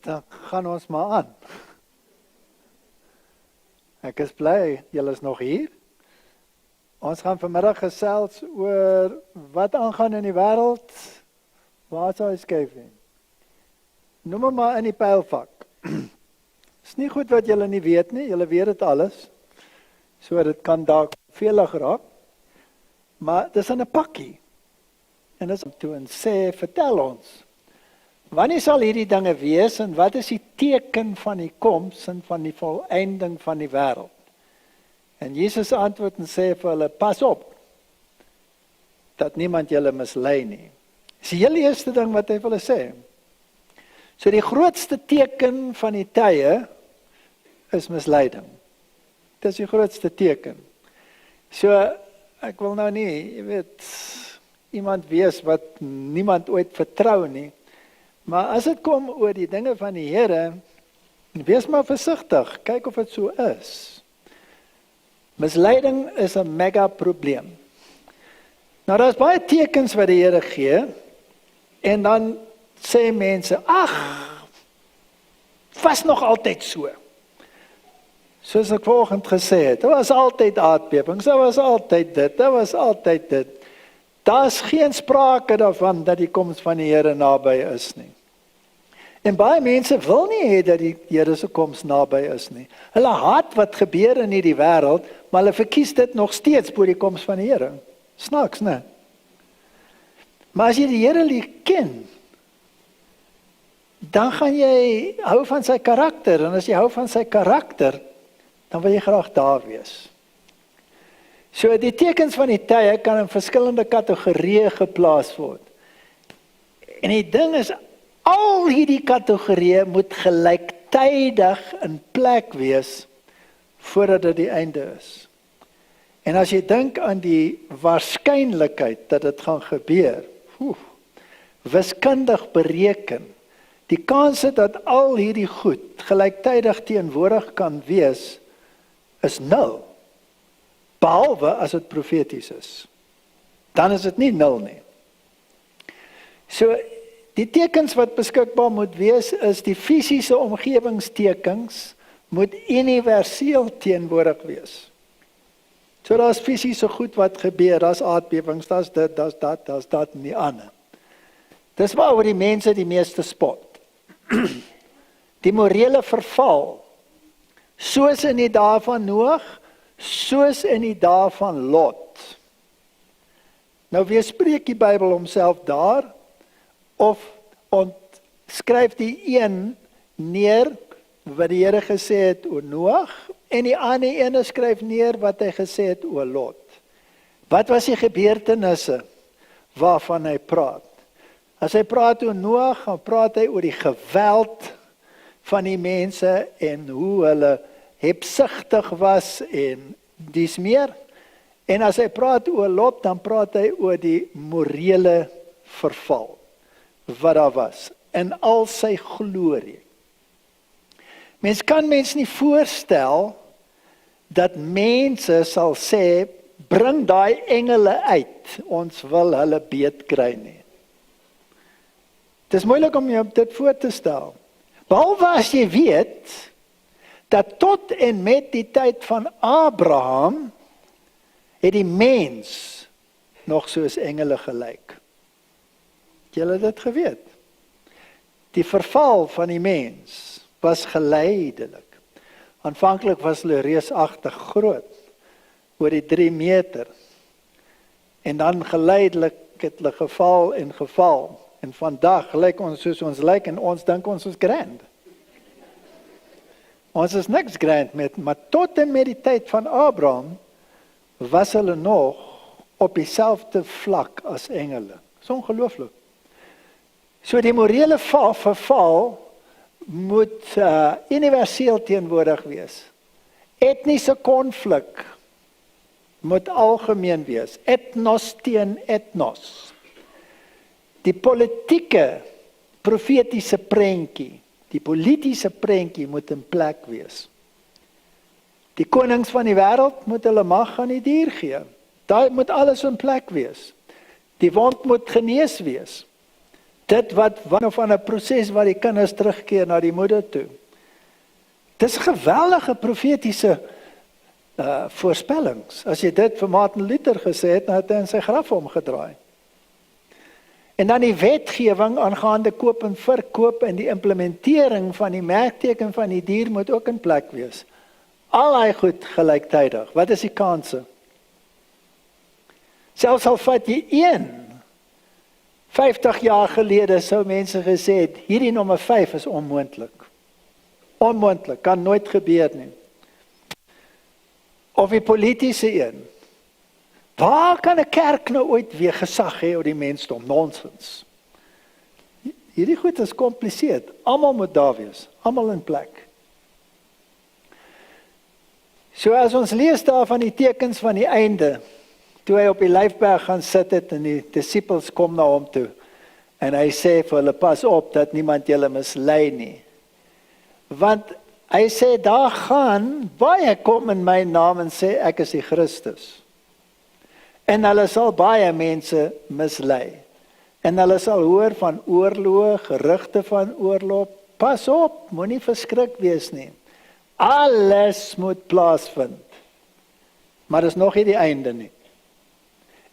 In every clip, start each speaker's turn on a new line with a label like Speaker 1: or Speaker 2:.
Speaker 1: dan gaan ons maar aan. Ek is bly, julle is nog hier. Ons gaan vanmiddag gesels oor wat aangaan in die wêreld. Waar sou hy skuif in? Noem maar in die pylvak. Is nie goed wat julle nie weet nie, julle weet dit alles. So dit kan dalk velig raak. Maar dis in 'n pakkie. En dis om toe en sê, vertel ons. Wanneer sal hierdie dinge wees en wat is die teken van die koms en van die volëinding van die wêreld? En Jesus antwoord en sê vir hulle, pas op, dat niemand julle mislei nie. Dis die heel eerste ding wat hy vir hulle sê. So die grootste teken van die tye is misleiding. Dis die grootste teken. So, ek wil nou nie, jy weet, iemand wees wat niemand ooit vertrou nie, maar as dit kom oor die dinge van die Here, wees maar versigtig, kyk of dit so is. Misleiding is 'n mega probleem. Nou daar is baie tekens wat die Here gee, en dan sê mense, ag, was nog altyd so. Soos ek vanoggend gesê het, daar was altyd aardbewings, daar was altyd dit, daar was altyd dit. Daar is geen sprake daarvan dat die koms van die Here naby is nie. En baie mense wil nie hê dat die Here se koms naby is nie. Hulle haat wat gebeur in hierdie wêreld, maar hulle verkies dit nog steeds bo die koms van die Here. Snaaks, né? Maar as jy die Here leer ken, dan gaan jy hou van sy karakter, en as jy hou van sy karakter, dan wil jy graag daar wees. So die tekens van die tye kan in verskillende kategorieë geplaas word. En die ding is, al hierdie kategorieë moet gelyktydig in plek wees voordat dit die einde is. En as jy dink aan die waarskynlikheid dat dit gaan gebeur, wiskundig bereken, die kanse dat al hierdie goed gelyktydig teenwoordig kan wees, is 0. Behalwe as dit profeties is. Dan is dit nie 0 nie. So, die tekens wat beskikbaar moet wees, is die fisiese omgewingstekens moet universeel teenwoordig wees. So, daar is fisiese goed wat gebeur, daar is aardbewings, daar is dit, daar is dat en die ander. Dis waaroor die mense die meeste spot. Die morele verval, soos in die dae van Noag, soos in die dae van Lot. Nou weerspreek die Bybel homself daar, of skryf die een neer wat die Here gesê het oor Noag, en die ander ene skryf neer wat hy gesê het oor Lot. Wat was die gebeurtenisse waarvan hy praat? As hy praat oor Noag, dan praat hy oor die geweld van die mense en hoe hulle hebsugtig was en dis meer. En as hy praat oor Lot, dan praat hy oor die morele verval wat daar was in al sy glorie. Mens kan mens nie voorstel dat mense sal sê, bring daai engele uit, ons wil hulle beet kry nie. Het is moeilik om jou dit voor te stel. Behalwe as jy weet, dat tot en met die tyd van Abraham, het die mens nog soos engele gelyk. Het julle dit geweet? Die verval van die mens was geleidelik. Aanvanklik was hulle reusagtig groot, oor die 3 meter. En dan geleidelik het hulle geval en geval. En vandag lyk ons soos ons lyk en ons dink ons is grand. Ons is niks grand met, maar tot en met die tyd van Abraham was hulle nog op dieselfde vlak as engele. Dis ongelooflik. So die morele verval moet universeel teenwoordig wees. Etniese konflik moet algemeen wees. Etnos teen etnos. Die politieke, profetiese prentjie, die politiese prentjie moet in plek wees. Die konings van die wêreld moet hulle mag aan die dier gee. Daar moet alles in plek wees. Die wond moet genees wees. dit wat van of aan 'n proses waar die kinders terugkeer na die moeder toe. Dis geweldige profetiese voorspellings. As jy dit vir Martin Luther gesê het, dan het hy in sy graf omgedraai. En dan die wetgewing aangaande koop en verkoop en die implementering van die merkteken van die dier moet ook in plek wees. Al hy goed gelyktydig. Wat is die kanse? Selfs al vat jy 50 jaar gelede sou mense gesê het, hierdie nommer 5 is onmoontlik. Onmoontlik, kan nooit gebeur nie. Of die politiese een. Waar kan 'n kerk nou ooit weer gesag hê oor die mensdom? Nonsens. Hierdie goed is kompliseer. Almal moet daar wees, almal in plek. So as ons lees daar van die tekens van die einde, toe hy op die Lyfberg gaan sit het en die disippels kom na hom toe, en hy sê vir hulle, pas op dat niemand julle mislei nie. Want hy sê, daar gaan baie kom in my naam en sê, ek is die Christus. En hulle sal baie mense mislei. En hulle sal hoor van oorloë, gerugte van oorlog. Pas op, moenie verskrik wees nie. Alles moet plaasvind. Maar dis nog nie die einde nie.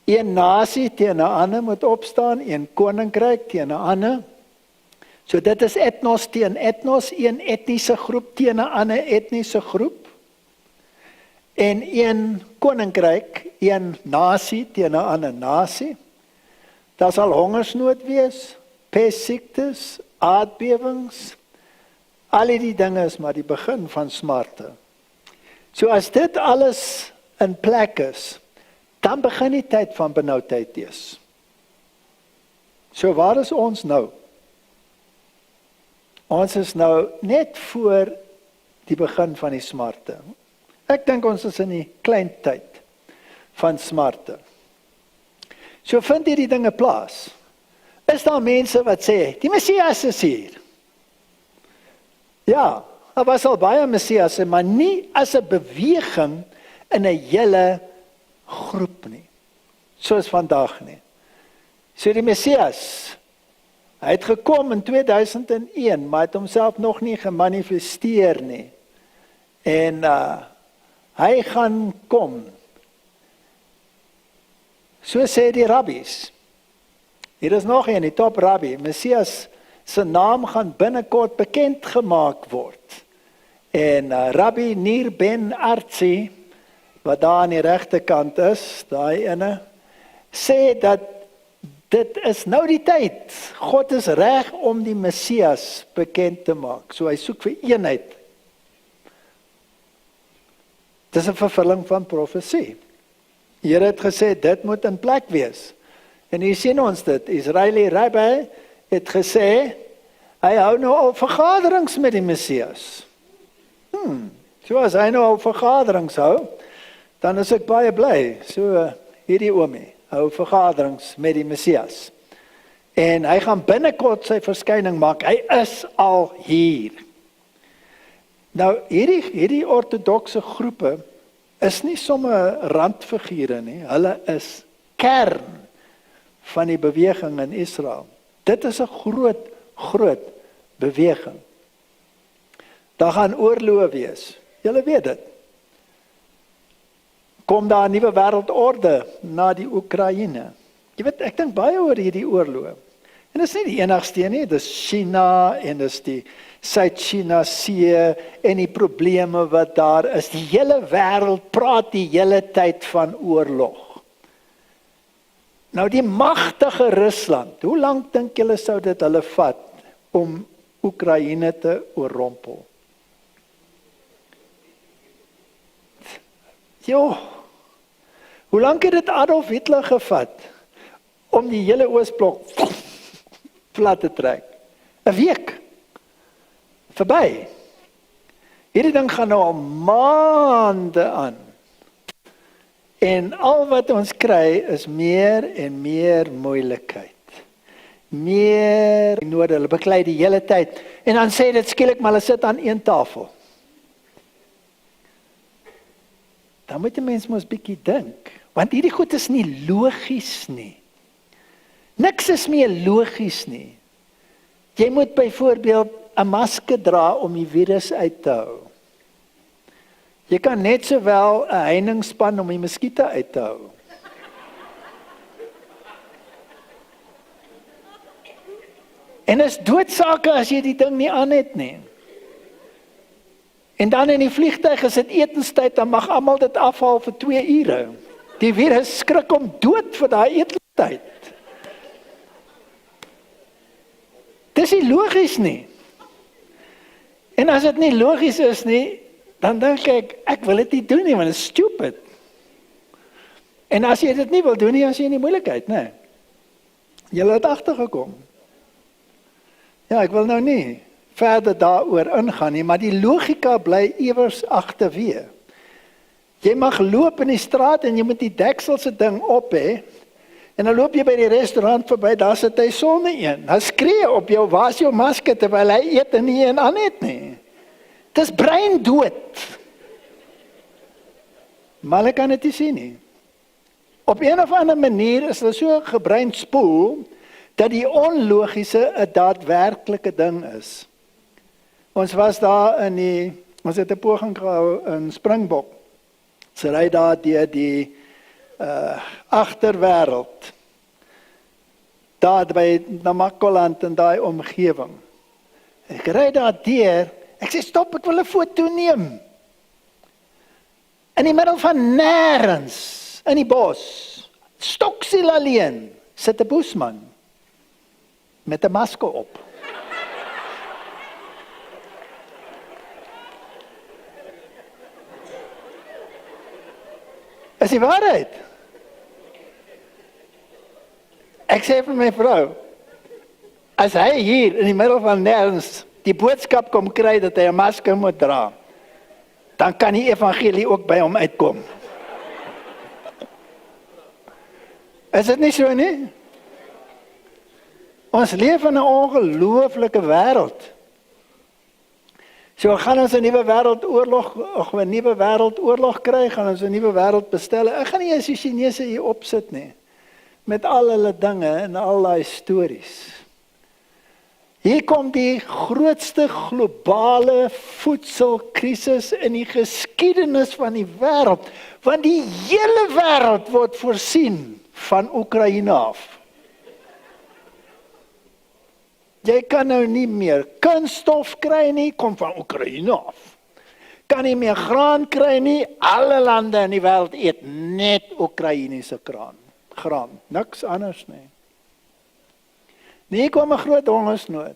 Speaker 1: Een nasie teen 'n ander moet opstaan, een koninkryk teen 'n ander. So dit is etnos teen etnos, een etniese groep teen 'n ander etniese groep. En een koninkryk, een nasie teen 'n ander nasie. Daar sal hongersnood wees, pestsiektes, aardbewings. Al die dinge is maar die begin van smarte. So as dit alles in plek is, dan begin die tyd van benoudheid wees. So waar is ons nou? Ons is nou net voor die begin van die smarte. Ek dink ons is in die klein tyd van smarte. So vind hierdie dinge plaas. Is daar mense wat sê, die Messias is hier? Ja, daar was al baie Messiasse, maar nie as 'n beweging in 'n hele groep nie. Soos vandag nie. So die Messias, hy het gekom in 2001, maar het homself nog nie gemanifesteer nie. En hy gaan kom. So sê die rabbies. Hier is nog een, die top rabbi. Messias se naam gaan binnekort bekend gemaak word. En Rabbi Nir Ben Artzi, wat daar aan die regterkant is, daai ene, sê dat dit is nou die tyd. God is reg om die Messias bekend te maak. So hy soek vir eenheid. Dit is 'n vervulling van profesie. Die Here het gesê, dit moet in plek wees. En hier sien ons dit. Israeli rabbi het gesê, hy hou nou al vergaderings met die Messias. So as hy nou al vergaderings hou, dan is ek baie bly. So hierdie oomie hou vergaderings met die Messias. En hy gaan binnekort sy verskyning maak. Hy is al hier. Nou, hierdie ortodokse groepe is nie sommer randfigure nie. Hulle is kern van die beweging in Israel. Dit is 'n groot beweging. Daar gaan oorloë wees. Julle weet dit. Kom daar 'n nuwe wêreldorde na die Oekraïne. Jy weet, ek dink baie oor hierdie oorloë. En dit is nie die enigste nie, dis China en dis die Suid-China See en die probleme wat daar is. Die hele wêreld praat die hele tyd van oorlog. Nou die magtige Rusland, hoe lank dink julle sou dit hulle vat om Oekraïne te oorrompel? Hoe lank het dit Adolf Hitler gevat om die hele Oosblok plat te trek? 'n week. Verby. Hierdie ding gaan nou al maande aan. En al wat ons kry is meer en meer moeilikheid. Meer nood, hulle beklei die hele tyd. En dan sê dit skielik, maar hulle sit aan een tafel. Dan moet die mens mos bietjie dink. Want hierdie goed is nie logies nie. Niks is meer logies nie. Jy moet byvoorbeeld 'n masker dra om die virus uit te hou. Jy kan net sowel 'n heining span om die muskiete uit te hou. En is doodsake as jy die ding nie aan het nie. En dan in die vliegtuig is dit etenstyd, dan mag almal dit afhaal vir 2 ure. Die virus skrik om dood vir daai etenstyd. Dis nie logies nie. En as dit nie logies is nie, dan dink ek wil dit nie doen nie, want dit is stupid. En as jy dit nie wil doen nie, as jy in die moeilikheid, nee. Jy het agtergekom. Ja, ek wil nou nie verder daaroor ingaan nie, maar die logika bly ewers agterweë. Jy mag loop in die straat en jy moet die dekselse ding op hê. En dan loop jy by die restaurant verby, daar sit hy sonder een. Dan skree op jou, waar is jou masker, terwyl hy eet en nie een aan het nie. Dis breindood. Maar hulle kan dit nie sien nie. Op een of ander manier is hulle so gebreinspoel, dat die onlogiese 'n daadwerklike ding is. Ons was daar ons het 'n poging gehou in Springbok. Sy ry daar deur die agterwêreld. Daar by Namakoland en daai omgewing. Ek ry daar deur, ek sê stop, ek wil 'n foto neem. In die middel van nêrens, in die bos, stoksiel alleen, sit 'n boesman met 'n masker op. Is die waarheid? Ek sê vir my vrou, as hy hier in die middel van nêrens die boodskap kom kry dat hy 'n masker moet dra, dan kan die evangelie ook by hom uitkom. Is dit nie so nie? Ons leef in 'n ongelooflike wêreld. So gaan ons 'n nuwe wêreldoorlog kry, gaan ons 'n nuwe wêreld bestel. Ek gaan nie eens die Chinese hier opsit nie, met al hulle dinge en al daai stories. Hier kom die grootste globale voedselkrisis in die geskiedenis van die wêreld, want die hele wêreld word voorsien van Oekraïne af. Jy kan nou nie meer kunststof kry nie, kom van Oekraïne af. Kan nie meer graan kry nie, alle lande in die wêreld eet net Oekraïense graan, niks anders nie. Nie kom 'n groot hongersnood.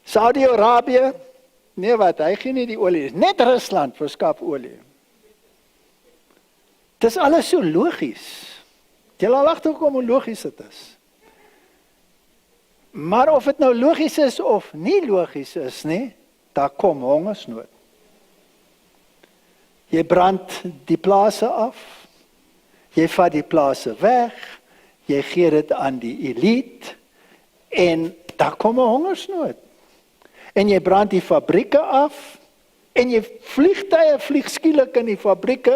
Speaker 1: Saudi-Arabië, nee wat, hy gee nie die olie, net Rusland verskaf olie. Dis alles so logies. Jy laat agterkom hoe logies dit is. Maar of dit nou logies is of nie logies is nie, daar kom hongersnood. Jy brand die plase af, jy vat die plase weg, jy gee dit aan die elite, en daar kom 'n hongersnood. En jy brand die fabrieke af, en jy vliegtuie vlieg skielik in die fabrieke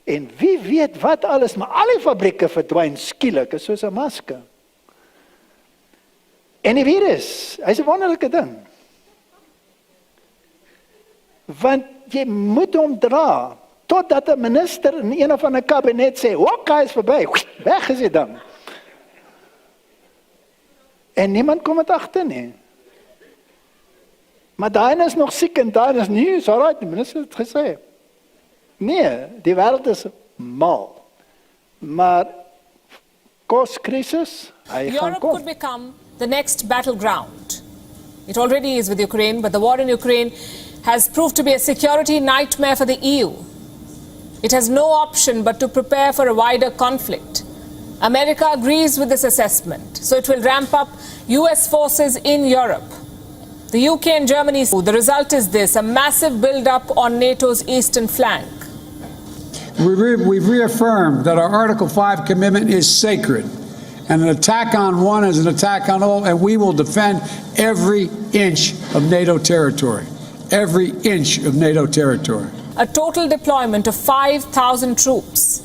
Speaker 1: en wie weet wat alles, maar al die fabrieke verdwyn skielik, is soos 'n masker. En die virus, hy's 'n wonderlike ding. Want jy moet hom dra, totdat 'n minister in een of ander kabinet sê, "Hokka is verby, weg is die ding." En niemand kom dit agter nie. Maar daai is nog siek en daai is nie, is alright, die minister het gesê. Nee, die wêreld is mal. Maar koskrisis, hy gaan
Speaker 2: Europe
Speaker 1: kom.
Speaker 2: could become the next battleground. It already is with Ukraine, but the war in Ukraine has proved to be a security nightmare for the EU. It has no option but to prepare for a wider conflict. America agrees with this assessment, so it will ramp up US forces in Europe. The UK and Germany, the result is this, a massive build-up on NATO's eastern flank.
Speaker 3: We've reaffirmed that our Article 5 commitment is sacred, and an attack on one is an attack on all, and we will defend every inch of NATO territory. Every inch of NATO territory.
Speaker 2: A total deployment of 5,000 troops.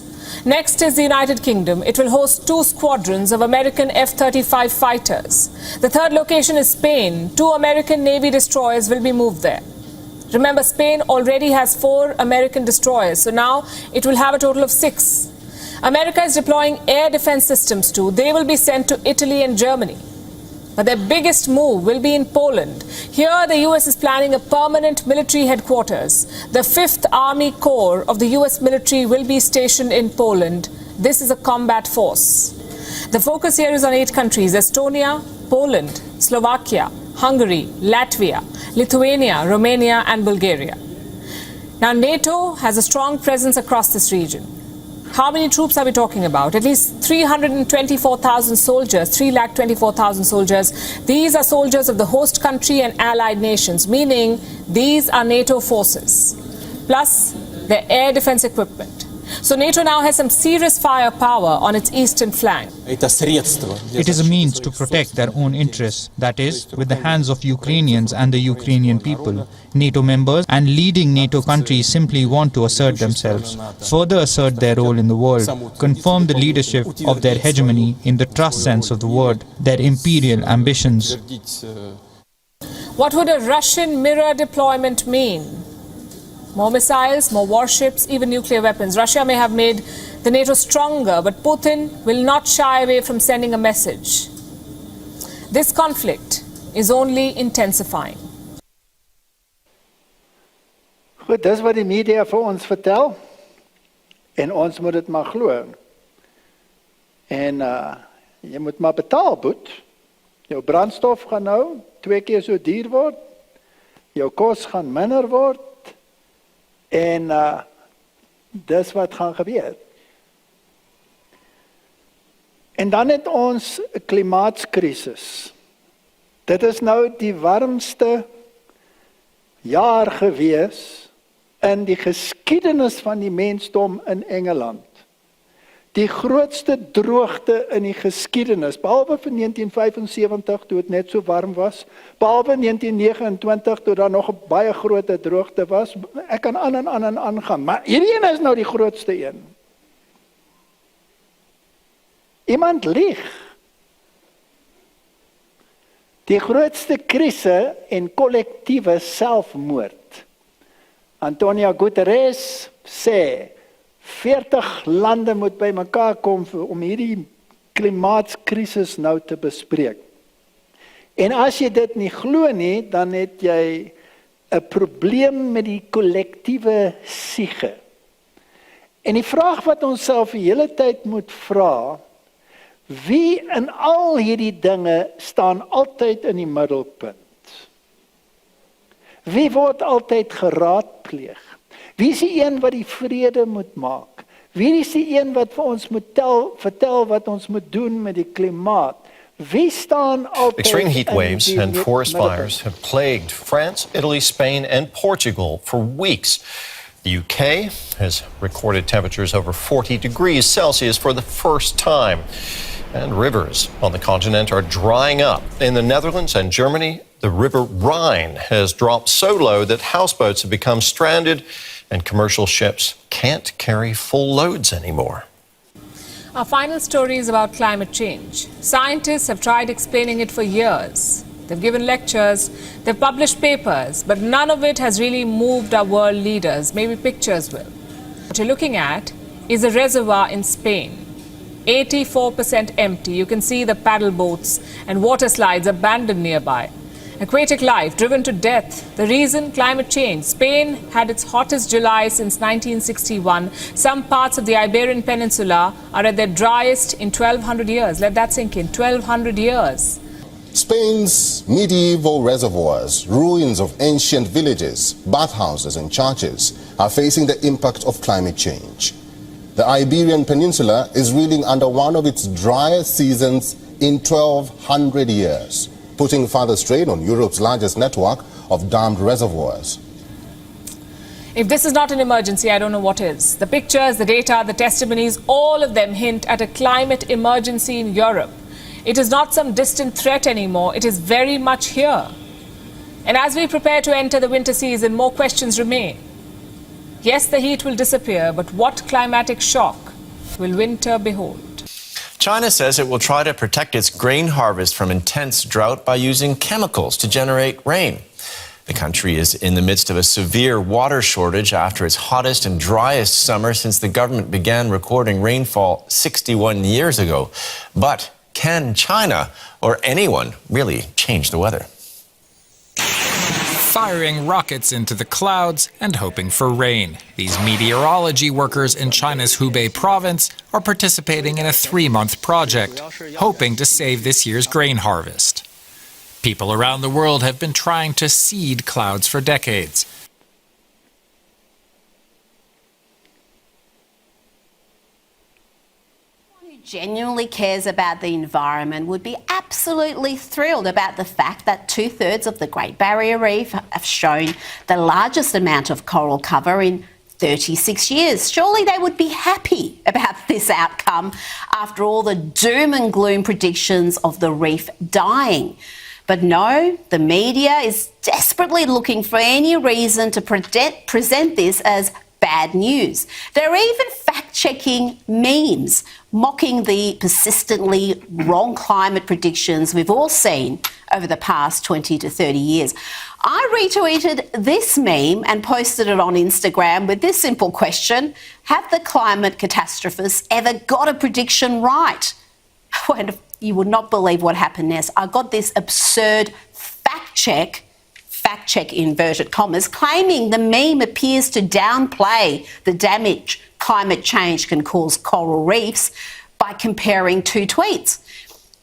Speaker 2: Next is the United Kingdom. It will host 2 squadrons of American F-35 fighters. The third location is Spain. 2 American Navy destroyers will be moved there. Remember, Spain already has 4 American destroyers, so now it will have a total of 6. America is deploying air defense systems too. They will be sent to Italy and Germany. But their biggest move will be in Poland. Here, the US is planning a permanent military headquarters. The 5th Army Corps of the US military will be stationed in Poland. This is a combat force. The focus here is on 8 countries: Estonia, Poland, Slovakia, Hungary, Latvia, Lithuania, Romania, and Bulgaria. Now, NATO has a strong presence across this region. How many troops are we talking about? At least 324,000 soldiers, 324,000 soldiers. These are soldiers of the host country and allied nations, meaning these are NATO forces, plus their air defense equipment. So NATO now has some serious firepower on its eastern flank.
Speaker 4: It is a means to protect their own interests, that is, with the hands of Ukrainians and the Ukrainian people. NATO members and leading NATO countries simply want to assert themselves, further assert their role in the world, confirm the leadership of their hegemony in the trust sense of the word, their imperial ambitions.
Speaker 2: What would a Russian mirror deployment mean? More missiles, more warships, even nuclear weapons. Russia may have made the NATO stronger, but Putin will not shy away from sending a message. This conflict is only intensifying.
Speaker 1: Goed, dis wat die media vir ons vertel. En ons moet dit maar glo. En jy moet maar betaal, boet. Jou brandstof gaan nou 2 keer so duur word. Jou kos gaan minder word. En dis wat gaan gebeur. En dan het ons 'n klimaatskrisis. Dit is nou die warmste jaar gewees in die geskiedenis van die mensdom in Engeland. Die grootste droogte in die geskiedenis, behalwe vir 1975 toe dit net so warm was, behalwe 1929 toe daar nog 'n baie groot droogte was. Ek kan aangaan, maar hierdie een is nou die grootste een. Iemand lieg. Die grootste krisis en kollektiewe selfmoord. Antonio Guterres sê 40 lande moet by mekaar kom om hierdie klimaatskrisis nou te bespreek. En as jy dit nie glo nie, dan het jy 'n probleem met die kollektiewe siege. En die vraag wat ons self die hele tyd moet vra, wie in al hierdie dinge staan altyd in die middelpunt? Wie word altyd geraadpleeg? Wie is die een wat die vrede moet maak? Wie is die een wat vir ons moet vertel wat ons moet doen met die klimaat? Wie staan altyd
Speaker 5: Extreme heat
Speaker 1: in
Speaker 5: waves
Speaker 1: die
Speaker 5: and forest
Speaker 1: middelpunt?
Speaker 5: fires have plagued France, Italy, Spain, and Portugal for weeks. The UK has recorded temperatures over 40 degrees Celsius for the first time. And rivers on the continent are drying up. In the Netherlands and Germany, the river Rhine has dropped so low that houseboats have become stranded and commercial ships can't carry full loads anymore.
Speaker 2: Our final story is about climate change. Scientists have tried explaining it for years. They've given lectures, they've published papers, but none of it has really moved our world leaders. Maybe pictures will. What you're looking at is a reservoir in Spain. 84% empty. You can see the paddle boats and water slides abandoned nearby. Aquatic life driven to death. The reason? Climate change. Spain had its hottest July since 1961. Some parts of the Iberian Peninsula are at their driest in 1200 years. Let that sink in. 1200 years.
Speaker 6: Spain's medieval reservoirs, ruins of ancient villages, bathhouses and churches are facing the impact of climate change. The Iberian Peninsula is reeling under one of its driest seasons in 1200 years, putting further strain on Europe's largest network of dammed reservoirs.
Speaker 2: If this is not an emergency, I don't know what is. The pictures, the data, the testimonies, all of them hint at a climate emergency in Europe. It is not some distant threat anymore. It is very much here. And as we prepare to enter the winter season, more questions remain. Yes, the heat will disappear, but what climatic shock? will winter behold.
Speaker 7: China says it will try to protect its grain harvest from intense drought by using chemicals to generate rain. The country is in the midst of a severe water shortage after its hottest and driest summer since the government began recording rainfall 61 years ago. But can China or anyone really change the weather?
Speaker 8: Firing rockets into the clouds and hoping for rain. These meteorology workers in China's Hubei province are participating in a 3-month project, hoping to save this year's grain harvest. People around the world have been trying to seed clouds for decades.
Speaker 9: Genuinely cares about the environment would be absolutely thrilled about the fact that 2/3 of the Great Barrier Reef have shown the largest amount of coral cover in 36 years. Surely they would be happy about this outcome after all the doom and gloom predictions of the reef dying. But no, the media is desperately looking for any reason to present this as bad news. They're even fact-checking memes, mocking the persistently wrong climate predictions we've all seen over the past 20 to 30 years. I retweeted this meme and posted it on Instagram with this simple question: have the climate catastrophists ever got a prediction right? And you would not believe what happened next. I got this absurd fact check inverted commas, claiming the meme appears to downplay the damage climate change can cause coral reefs by comparing two tweets.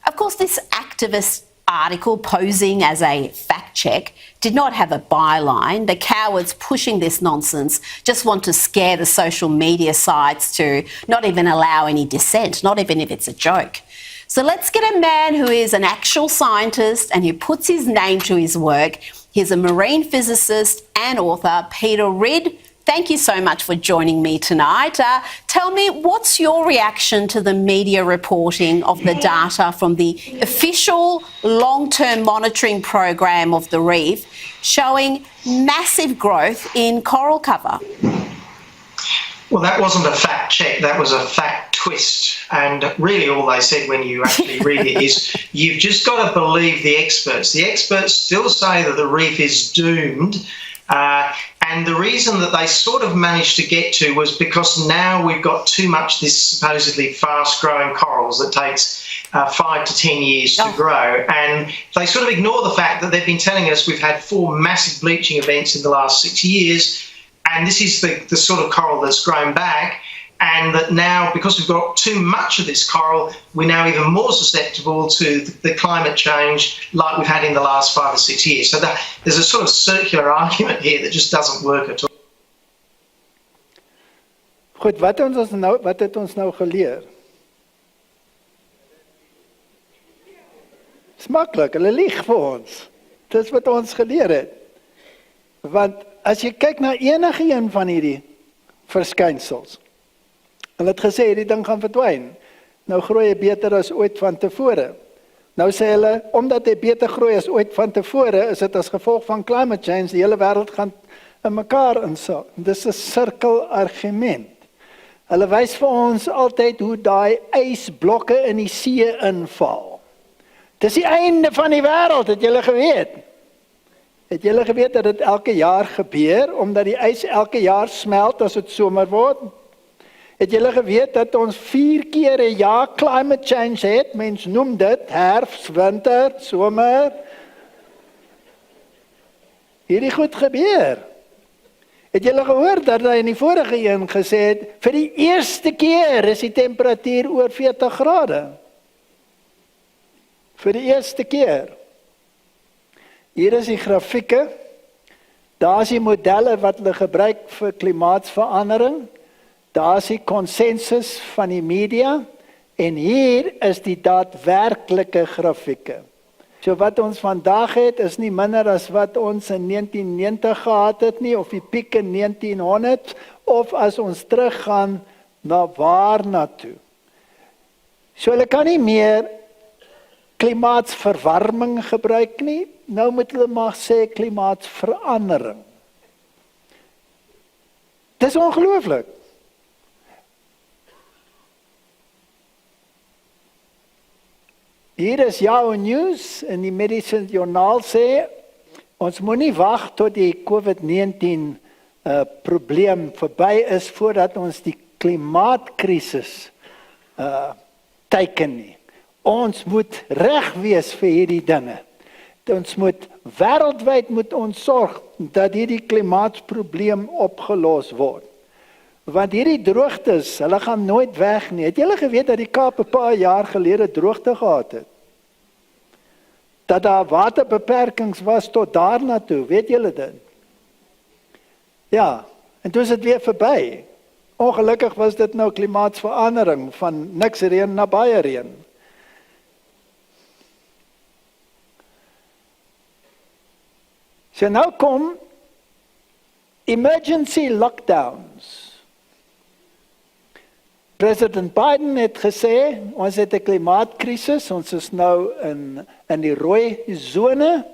Speaker 9: Of course, this activist article posing as a fact check did not have a byline. The cowards pushing this nonsense just want to scare the social media sites to not even allow any dissent, not even if it's a joke. So let's get a man who is an actual scientist and who puts his name to his work. He's a marine physicist and author, Peter Ridd. Thank you so much for joining me tonight. Tell me, what's your reaction to the media reporting of the data from the official long-term monitoring program of the reef showing massive growth in coral cover?
Speaker 10: Well, that wasn't a fact check, that was a fact twist. And really all they said when you actually read it is you've just got to believe the experts. The experts still say that the reef is doomed. And the reason that they sort of managed to get to was because now we've got too much this supposedly fast-growing corals that takes 5 to 10 years to grow. And they sort of ignore the fact that they've been telling us we've had 4 massive bleaching events in the last 6 years. And this is the sort of coral that's grown back, and that now, because we've got too much of this coral, we're now even more susceptible to the climate change like we've had in the last 5 or 6 years. So there's a sort of circular argument here that just doesn't work at all.
Speaker 1: Goed, wat het ons nou geleer? Dis maklik, hulle lieg vir ons. Dis wat ons geleer het. Want as jy kyk na enige een van hierdie verskynsels, hulle het gesê hierdie ding gaan verdwyn. Nou groei hy beter as ooit van tevore. Nou sê hulle, omdat hy beter groei as ooit van tevore, is dit as gevolg van climate change, die hele wêreld gaan in mekaar insak. Dis 'n sirkelargument. Hulle wys vir ons altyd hoe daai ysblokke in die see inval. Dis die einde van die wêreld, het julle geweet? Het julle geweet dat dit elke jaar gebeur, omdat die ys elke jaar smelt as dit somer word? Het julle geweet dat ons 4 keer 'n jaar climate change het? Mens noem dit herfs, winter, somer. Hierdie goed gebeur. Het julle gehoor dat hy in die vorige een gesê het, vir die eerste keer is die temperatuur oor 40 grade. Vir die eerste keer. Hier is die grafieke. Daar is die modelle wat hulle gebruik vir klimaatsverandering. Daar is die konsensus van die media. En hier is die daadwerklike grafieke. So wat ons vandag het, is nie minder as wat ons in 1990 gehad het nie, of die piek in 1900, of as ons teruggaan na waar na toe. So hulle kan nie meer klimaatsverwarming gebruik nie, nou moet hulle maar sê klimaatsverandering. Dis ongelooflik. Hier is Yahoo News in die Mediese Joernaal sê, ons moet nie wag tot die COVID-19 probleem verby is voordat ons die klimaatkrisis teiken nie. Ons moet reg wees vir hierdie dinge. Ons moet wêreldwyd moet ons sorg dat hierdie klimaatsprobleem opgelos word. Want hierdie droogtes, hulle gaan nooit weg nie. Het julle geweet dat die Kaap 'n paar jaar gelede droogte gehad het? Dat daar waterbeperkings was tot daarna toe, weet julle dit? Ja, en toe is dit weer verby. Ongelukkig was dit nou klimaatsverandering van niks reën na baie reën. So nou kom emergency lockdowns. President Biden het gesê, ons het 'n klimaatkrisis, ons is nou in die rooi sone.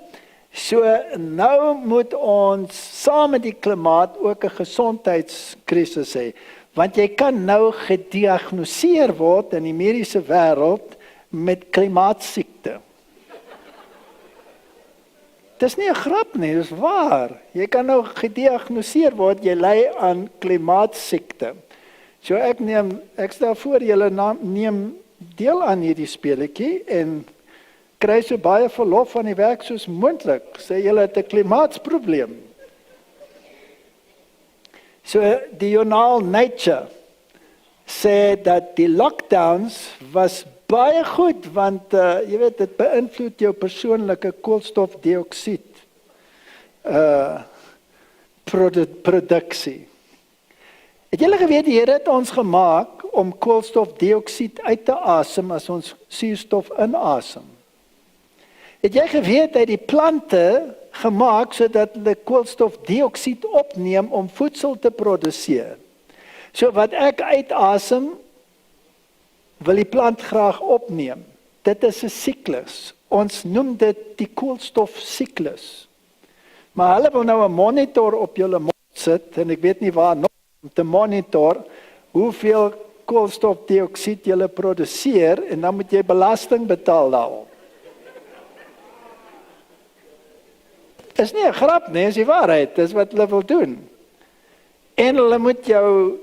Speaker 1: So nou moet ons saam met die klimaat ook 'n gesondheidskrisis hê. Want jy kan nou gediagnoseer word in die mediese wêreld met klimaatsiekte. Dis nie 'n grap nie, dis waar. Jy kan nou gediagnoseer word, jy ly aan klimaatsiekte. So ek stel voor julle neem deel aan hierdie speletjie en kry so baie verlof van die werk soos moontlik. Sê julle het 'n klimaatsprobleem. So die joernaal Nature sê dat die lockdowns was baie goed, want jy weet, dit beïnvloed jou persoonlike koolstofdioksied produksie. Het julle geweet, die Here het ons gemaak om koolstofdioksied uit te asem as ons suurstof inasem? Het jy geweet, hy het die plante gemaak sodat hulle koolstofdioksied opneem om voedsel te produseer? So wat ek uitasem, wil die plant graag opneem. Dit is 'n siklus. Ons noem dit die koolstofsiklus. Maar hulle wil nou 'n monitor op julle mond sit, en ek weet nie waar nog, om te monitor hoeveel koolstofdioksied julle produseer, en dan moet jy belasting betaal daarop. Is nie 'n grap nie, is die waarheid, dis wat hulle wil doen. En hulle moet jou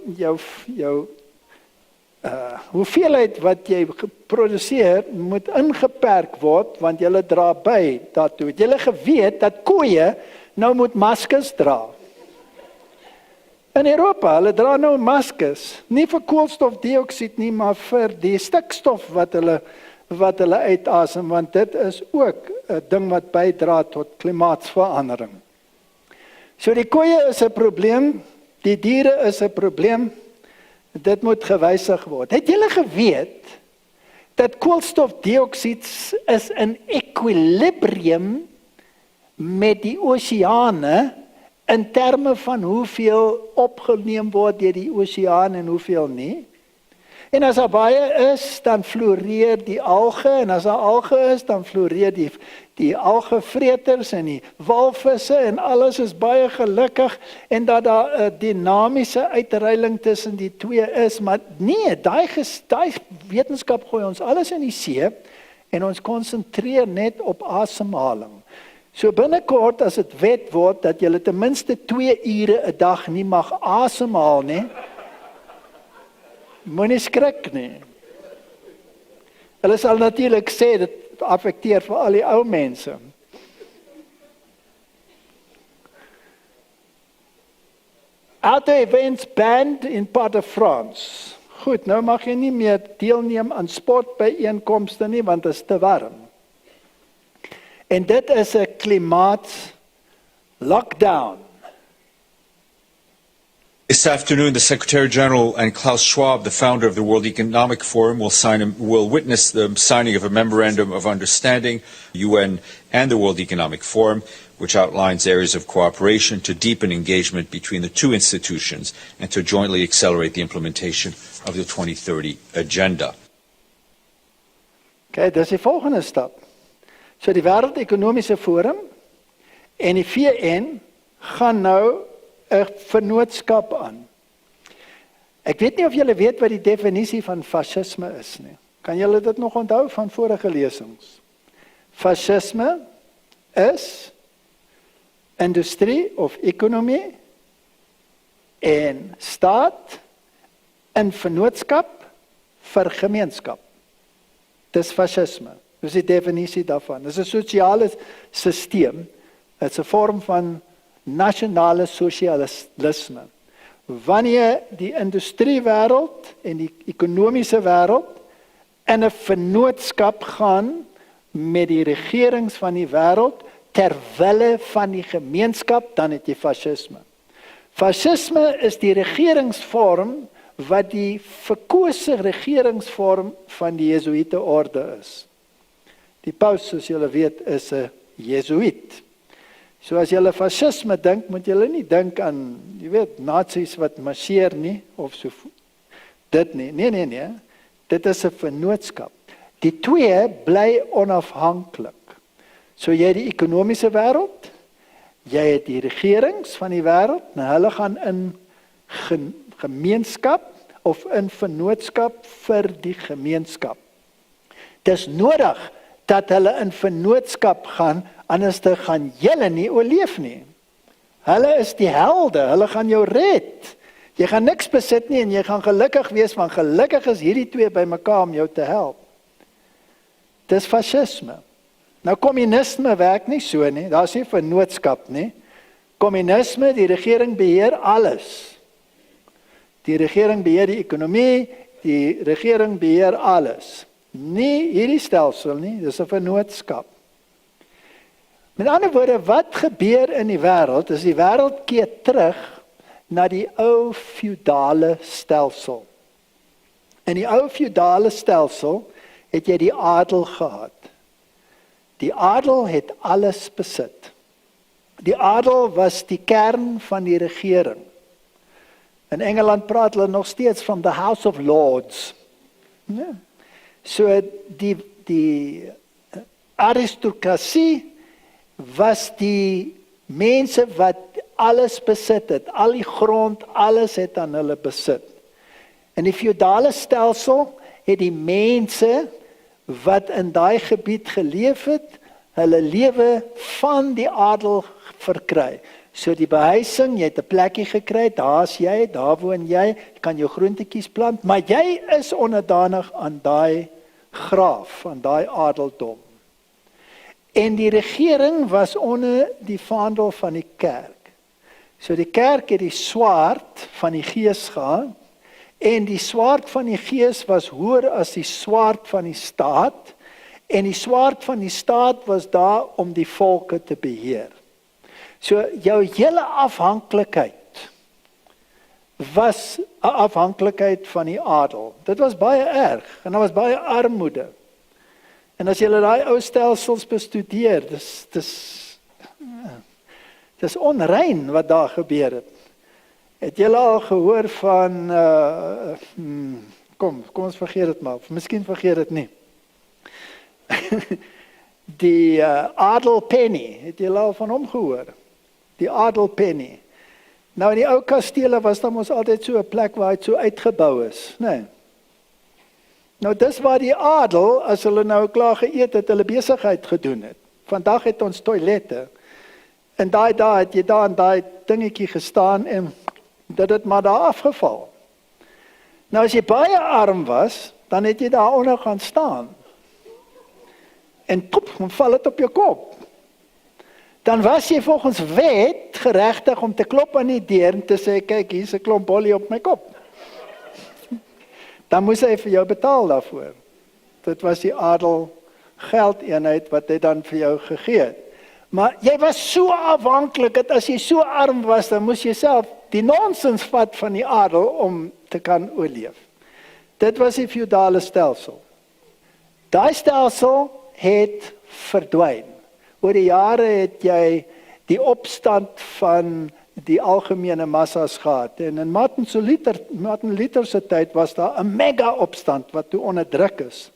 Speaker 1: hoeveelheid wat jy produseer moet ingeperk word, want jy dra by daartoe. Het jy geweet dat koeie nou moet maskers dra? In Europa, hulle dra nou maskers, nie vir koolstofdioksied nie, maar vir die stikstof wat hulle uitasem, want dit is ook 'n ding wat bydra tot klimaatsverandering. So die koeie is 'n probleem, die diere is 'n probleem. Dit moet gewysig word. Het julle geweet dat koolstofdioksied is in ekwilibrium met die oseane in terme van hoeveel opgeneem word deur die oseaan en hoeveel nie? En as daar baie is, dan floreer die alge, en as daar alge is, dan floreer die algevreters en die walvisse, en alles is baie gelukkig, en dat daar 'n dinamiese uitreiling tussen die twee is, maar nee, daai wetenskap gooi ons alles in die see, en ons konsentreer net op asemhaling. So binnekort, as dit wet word, dat jy ten minste 2 ure 'n dag nie mag asemhaal nie, moenie skrik nie. Hulle sal natuurlik sê, dit affekteer vir al die ou mense. Auto-events banned in part of France. Goed, nou mag jy nie meer deelneem aan sportbyeenkomste nie, want dit is te warm. En dit is 'n klimaat-lockdown.
Speaker 11: This afternoon, the Secretary General and Klaus Schwab, the founder of the World Economic Forum, will witness the signing of a memorandum of understanding, UN and the World Economic Forum, which outlines areas of cooperation to deepen engagement between the two institutions and to jointly accelerate the implementation of the 2030 agenda.
Speaker 1: Okay, dis die volgende stap. So die Wêreld Ekonomiese Forum en die VN gaan nou 'n vennootskap aan. Ek weet nie of julle weet wat die definisie van fasisme is nie. Kan julle dit nog onthou van vorige lesings? Fascisme is industrie of ekonomie en staat in vennootskap vir gemeenskap. Dis fascisme. Dis die definisie daarvan. Dis 'n sosiale sisteem. Dit is 'n vorm van nasionale sosialisme. Wanneer die industriewêreld en die ekonomiese wêreld in 'n vennootskap gaan met die regerings van die wêreld ter wille van die gemeenskap, dan het jy fascisme. Fascisme is die regeringsvorm wat die verkose regeringsvorm van die Jesuïte orde is. Die paus, soos julle weet, is 'n Jesuïet. So as julle fascisme dink, moet julle nie dink aan, jy weet, nazi's wat marcheer nie, of so, dit nie. Nee. Dit is 'n vennootskap. Die twee bly onafhanklik. So jy het die ekonomiese wêreld, jy het die regerings van die wêreld, en hulle gaan in gemeenskap of in vennootskap vir die gemeenskap. Dis nodig dat hulle in vennootskap gaan, anders te gaan julle nie oorleef nie. Hulle is die helde, hulle gaan jou red. Jy gaan niks besit nie en jy gaan gelukkig wees, want gelukkig is hierdie twee bymekaar om jou te help. Dis fascisme. Nou kommunisme werk nie so nie, daar is nie vennootskap nie. Kommunisme, die regering beheer alles. Die regering beheer die ekonomie, die regering beheer alles. Nie hierdie stelsel nie, dis 'n vennootskap. Met ander woorde, wat gebeur in die wêreld, is die wêreld keer terug na die ou feudale stelsel. In die ou feudale stelsel het jy die adel gehad. Die adel het alles besit. Die adel was die kern van die regering. In Engeland praat hulle nog steeds van the House of Lords. Ja. So die aristokrasie was die mense wat alles besit het, al die grond, alles het aan hulle besit. In die feudale stelsel het die mense wat in daai gebied geleef het, hulle lewe van die adel verkry. So die behuising, jy het 'n plekkie gekry, daar's jy, daar woon jy kan jou groentetjies plant, maar jy is onderdanig aan daai graaf, aan daai adeldom. En die regering was onder die vaandel van die kerk. So die kerk het die swaard van die gees gehad, en die swaard van die gees was hoër as die swaard van die staat, en die swaard van die staat was daar om die volke te beheer. So jou hele afhanklikheid was 'n afhanklikheid van die adel. Dit was baie erg, en daar was baie armoede. En as jy daai ou stelsels bestudeer, dis onrein wat daar gebeur het. Het julle al gehoor van, kom ons vergeet dit maar, of miskien vergeet dit nie. Die adelpenny, het julle al van hom gehoor? Die adelpenny. Nou in die ou kastele was daar mos altyd so 'n plek waar dit so uitgebou is, nee. Nou dis waar die adel, as hulle nou klaar geëet het, hulle besigheid gedoen het. Vandag het ons toilette. En daai het jy daar in daai dingetjie gestaan en dit het maar daar afgeval. Nou as jy baie arm was, dan het jy daar onder gaan staan. En top, dan val dit op jou kop. Dan was jy volgens wet geregtig om te klop aan die deur en te sê, kyk, hier's 'n klomp olie op my kop. Dan moes hy vir jou betaal daarvoor. Dit was die adel geldeenheid wat hy dan vir jou gegee het. Maar jy was so afhanklik dat as jy so arm was, dan moes jy self die nonsens vat van die adel om te kan oorleef. Dit was die feudale stelsel. Daai stelsel het verdwyn. Oor die jare het jy die opstand van die algemene massas gehad. En in Martin Luther se tyd was daar 'n mega opstand wat toe onderdruk is.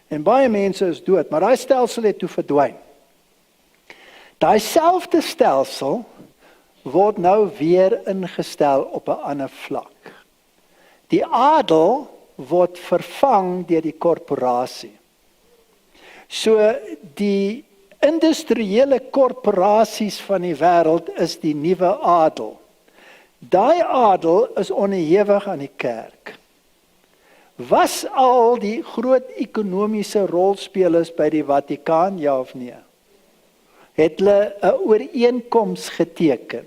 Speaker 1: En baie mense is dood, maar daai stelsel het toe verdwyn. Daai selfde stelsel word nou weer ingestel op 'n ander vlak. Die adel word vervang deur die korporasie. So die industriële korporasies van die wêreld is die nuwe adel. Daai adel is onderhewig aan die kerk. Was al die groot ekonomiese rolspelers by die Vatikaan, ja of nee? Het hulle 'n ooreenkoms geteken?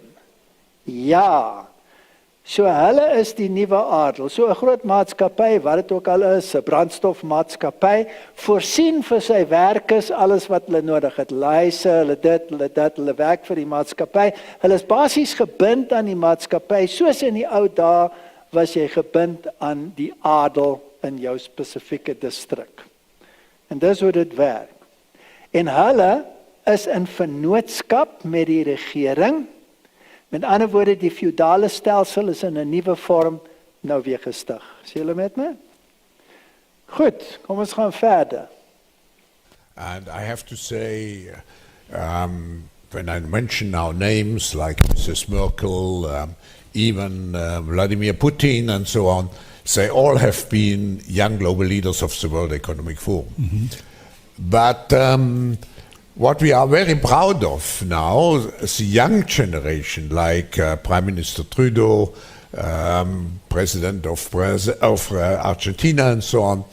Speaker 1: Ja. So hulle is die nuwe adel. So 'n groot maatskappy, wat dit ook al is, 'n brandstofmaatskappy, voorsien vir sy werkers alles wat hulle nodig het. Lyse, hulle dit, hulle dat, hulle werk vir die maatskappy. Hulle is basies gebind aan die maatskappy, soos in die ou dae was jy gebind aan die adel in jou spesifieke distrik. En dis hoe dit werk. En hulle is in vennootskap met die regering. Met ander woorde, die feudale stelsel is in 'n nuwe vorm nou weer gestig. Is julle met my? Goed, kom ons gaan verder.
Speaker 12: And I have to say, when I mention now names like Mrs. Merkel, even Vladimir Putin and so on, they all have been young global leaders of the World Economic Forum. But what we are very proud of now is the young generation, like Prime Minister Trudeau, President of Argentina and so on,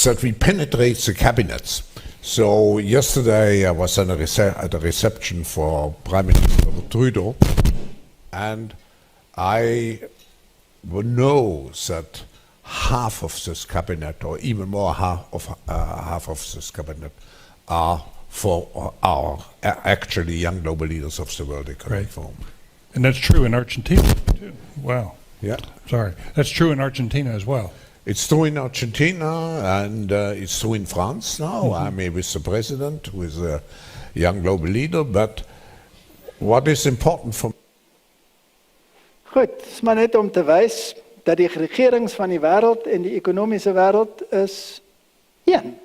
Speaker 12: that we penetrate the cabinets. So yesterday I was at a reception for Prime Minister Trudeau, and I know that half of this cabinet, or even more half of this cabinet, are for our actually young global leaders of the World Economic Forum.
Speaker 13: And that's true in Argentina too. Wow.
Speaker 12: Yeah.
Speaker 13: Sorry. That's true in Argentina as well.
Speaker 12: It's true in Argentina, and it's true in France now. I'm with the president, who is a young global leader, but what is important for
Speaker 1: Goed, is maar net om te wys dat die regerings van die wêreld en die ekonomiese wêreld is een.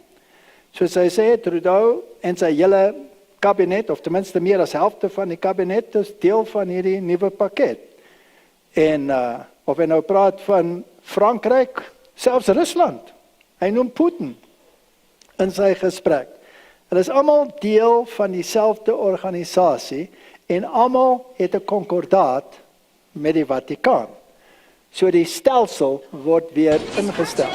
Speaker 1: Soos hy sê, Trudeau en sy hele kabinet, of ten minste meer as helfte van die kabinet, is deel van hierdie nuwe pakket. En of hy nou praat van Frankryk, selfs Rusland, hy noem Putin in sy gesprek. Hulle is almal deel van dieselfde organisasie en almal het 'n konkordaat met die Vatikaan. So die stelsel word weer ingestel.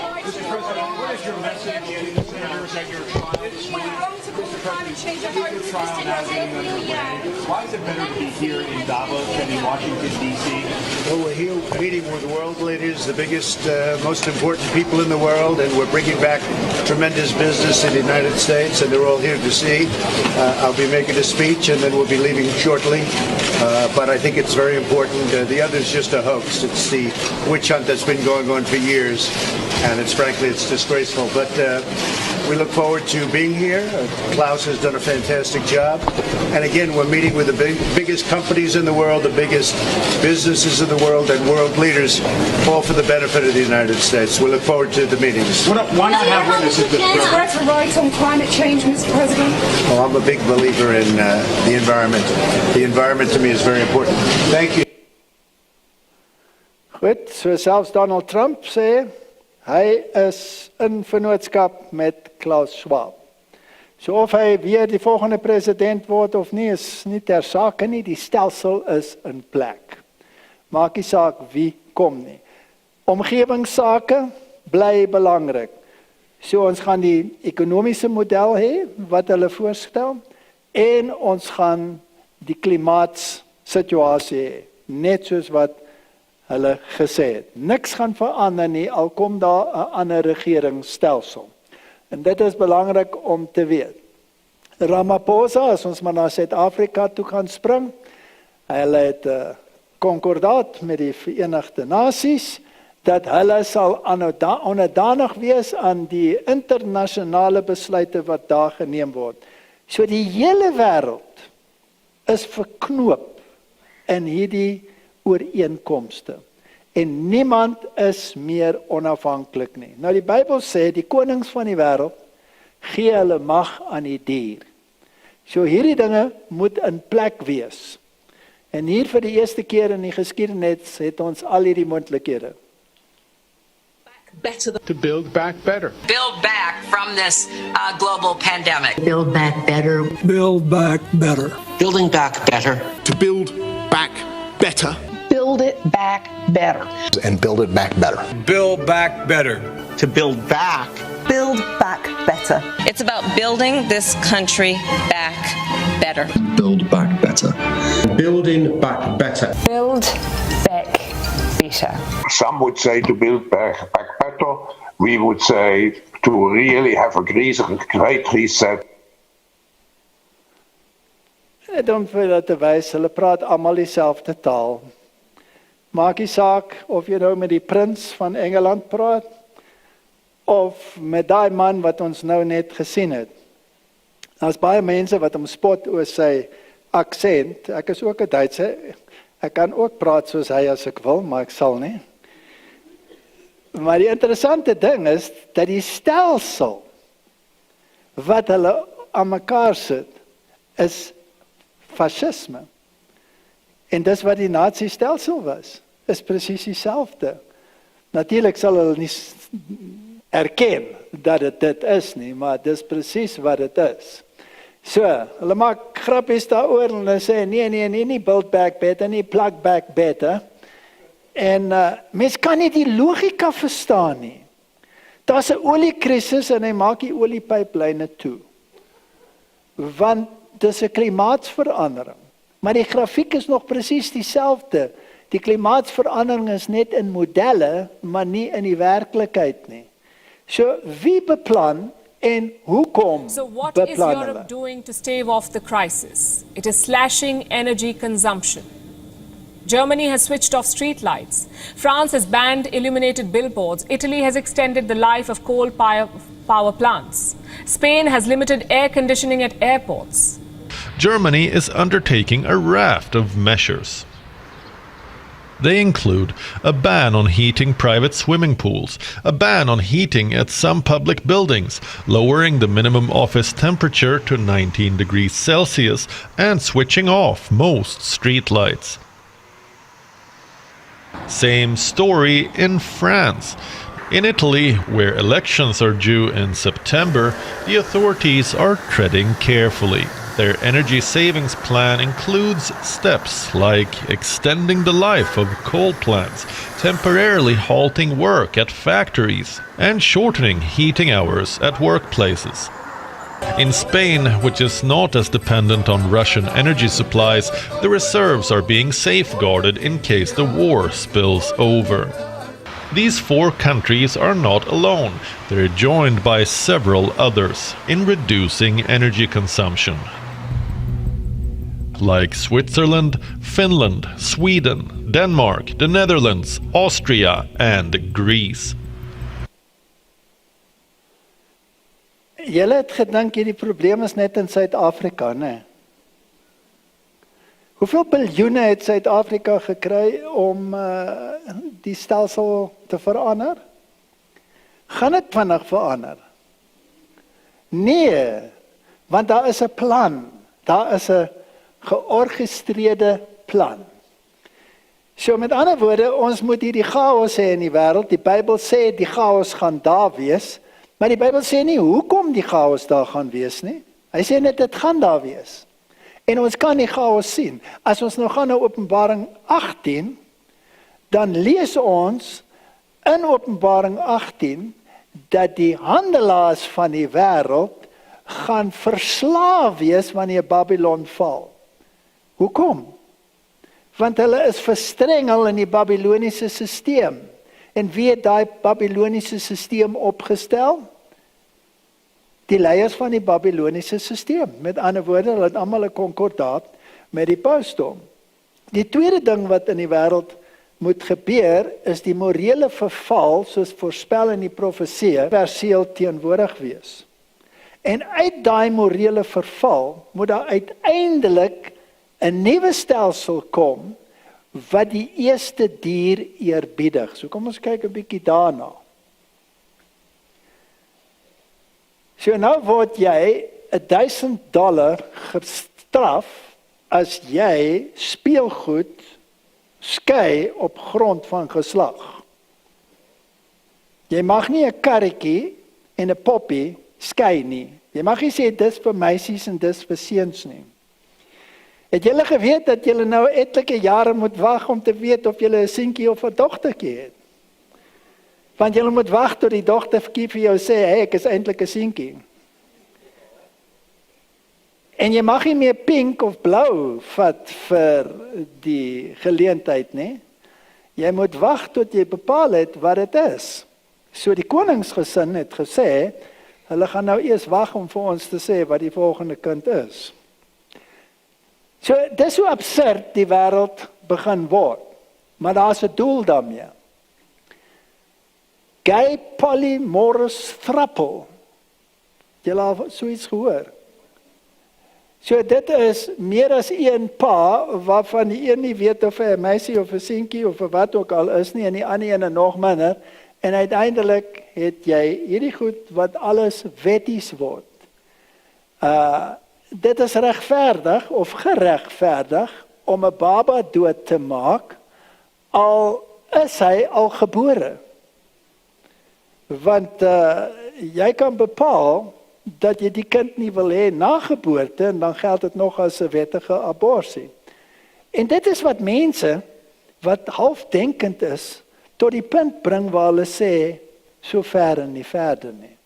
Speaker 14: Why is it better to be here in Davos than in Washington, D.C.? Well, we're here meeting with world leaders, the biggest, most important people in the world, and we're bringing back tremendous business in the United States, and they're all here to see. I'll be making a speech, and then we'll be leaving shortly. But I think it's very important. The other's just a hoax. It's the witch hunt that's been going on for years, and frankly, it's disgraceful. But we look forward to being here. Klaus has done a fantastic job. And again, we're meeting with the biggest companies in the world, the biggest businesses in the world, and world leaders, all for the benefit of the United States. We look forward to the meetings. Why not have witnesses?
Speaker 15: What's rights on climate change, Mr. President?
Speaker 14: Well, I'm a big believer in the environment. The environment to me is very important. Thank you.
Speaker 1: Goed, so selfs Donald Trump sê, hy is in vennootskap met Klaus Schwab. So of hy weer die volgende president word of nie, is nie ter sake nie, die stelsel is in plek. Maak nie saak wie kom nie. Omgewingsake bly belangrik. So ons gaan die ekonomiese model hê, wat hulle voorstel, en ons gaan die klimaatsituasie hê, net soos wat hulle gesê het. Niks gaan verander nie, al kom daar 'n ander regeringsstelsel. En dit is belangrik om te weet. Ramaphosa, as ons maar na Suid-Afrika toe gaan spring, hulle het 'n konkordaat met die Verenigde Nasies, dat hulle sal onderdanig wees aan die internasionale besluite wat daar geneem word. So die hele wêreld is verknoop in hierdie ooreenkomste. En niemand is meer onafhanklik nie. Nou die Bybel sê, die konings van die wêreld gee hulle mag aan die dier. So hierdie dinge moet in plek wees. En hier vir die eerste keer in die geskiedenis het ons al hierdie moontlikhede.
Speaker 16: better.
Speaker 14: To build back better.
Speaker 16: Build back from this global pandemic.
Speaker 17: Build back better.
Speaker 18: Build back better.
Speaker 16: Building back better.
Speaker 14: To build back better.
Speaker 17: Build it back better.
Speaker 18: And build it back better.
Speaker 3: Build back better.
Speaker 14: To build back.
Speaker 17: Build back better.
Speaker 16: It's about building this country back better.
Speaker 18: Build back better.
Speaker 14: Building back better.
Speaker 17: Build back better.
Speaker 19: Some would say to build back better. We would say to really have a great reset.
Speaker 1: Net om vir dat te wys, hulle praat almal dieselfde taal. Maak nie saak of jy nou met die prins van Engeland praat, of met daai man wat ons nou net gesien het. Daar's baie mense wat hom spot oor sy aksent. Ek is ook 'n Duitser. Ek kan ook praat soos hy as ek wil, maar ek sal nie. Maar die interessante ding is dat die stelsel wat hulle aan mekaar sit is fascisme. En dis wat die nazi-stelsel was. Is presies dieselfde. Natuurlik sal hulle nie erken dat dit is nie, maar dis presies wat dit is. So, hulle maak grappies daaroor en hulle sê nee, build back better, nie plug back better. En mens kan nie die logika verstaan nie. Daar's 'n oliekrisis en hy maak die oliepyplyne toe. Want dis 'n klimaatsverandering. Maar die grafiek is nog presies dieselfde. Die klimaatsverandering is net in modelle, maar nie in die werklikheid nie. So wie beplan en hoekom
Speaker 2: So what
Speaker 1: beplan
Speaker 2: is
Speaker 1: hulle?
Speaker 2: Europe doing to stave off the crisis? It is slashing energy consumption. Germany has switched off street lights. France has banned illuminated billboards. Italy has extended the life of coal power plants. Spain has limited air conditioning at airports.
Speaker 20: Germany is undertaking a raft of measures. They include a ban on heating private swimming pools, a ban on heating at some public buildings, lowering the minimum office temperature to 19 degrees Celsius, and switching off most streetlights. Same story in France. In Italy, where elections are due in September, the authorities are treading carefully. Their energy savings plan includes steps like extending the life of coal plants, temporarily halting work at factories, and shortening heating hours at workplaces. In Spain, which is not as dependent on Russian energy supplies, the reserves are being safeguarded in case the war spills over. These 4 countries are not alone. They're joined by several others in reducing energy consumption, like Switzerland, Finland, Sweden, Denmark, the Netherlands, Austria, and Greece.
Speaker 1: Julle het gedink hierdie probleem is net in Suid-Afrika, né? Hoeveel biljoene het Suid-Afrika gekry om die stelsel te verander? Gaan dit vinnig verander? Nee, want daar is 'n plan. Daar is 'n georgestreerde plan. So met ander woorde, ons moet hierdie chaos hê in die wêreld. Die Bybel sê die chaos gaan daar wees, maar die Bybel sê nie hoekom die chaos daar gaan wees nie. Hy sê net dit gaan daar wees. En ons kan die chaos sien. As ons nou gaan na Openbaring 18, dan lees ons in Openbaring 18 dat die handelaars van die wêreld gaan verslaaf wees wanneer Babylon val. Hoekom? Want hulle is verstrengel in die Babyloniese sisteem. En wie het daai Babyloniese sisteem opgestel? Die leiers van die Babyloniese sisteem. Met ander woorde, hulle het almal 'n konkordaat met die pausdom. Die tweede ding wat in die wêreld moet gebeur, is die morele verval, soos voorspel in die profeseë, universeel teenwoordig wees. En uit daai morele verval moet daar uiteindelik 'n nuwe stelsel kom wat die eerste dier eerbiedig. So kom ons kyk 'n bietjie daarna. So nou word jy $1000 gestraf as jy speelgoed skei op grond van geslag. Jy mag nie 'n karretjie en 'n poppie skei nie. Jy mag nie sê dis vir meisies en dis vir seuns nie. Het julle geweet dat julle nou etlike jare moet wag om te weet of julle 'n seentjie of 'n dogtertjie het? Want julle moet wag tot die dogtertjie vir jou sê, hey, ek is eintlik 'n seentjie. En jy mag nie meer pink of blou vat vir die geleentheid nie. Jy moet wag tot jy bepaal het wat dit is. So die koningsgesin het gesê, hulle gaan nou eers wag om vir ons te sê wat die volgende kind is. So dis hoe absurd die wêreld begin word. Maar daar's 'n doel daarmee. Gay polymorphous throuple. Jy al so iets gehoor? So dit is meer as een pa waarvan die een nie weet of hy 'n meisie of 'n seentjie of wat ook al is nie en die ander een nog minder. En uiteindelik het jy hierdie goed wat alles wetties word. Dit is regverdig of geregverdig om 'n baba dood te maak al is hy al gebore. Want jy kan bepaal dat jy die kind nie wil hê na geboorte en dan geld dit nog as 'n wettige abortus. En dit is wat mense wat halfdenkend is tot die punt bring waar hulle sê so ver en nie verder nie.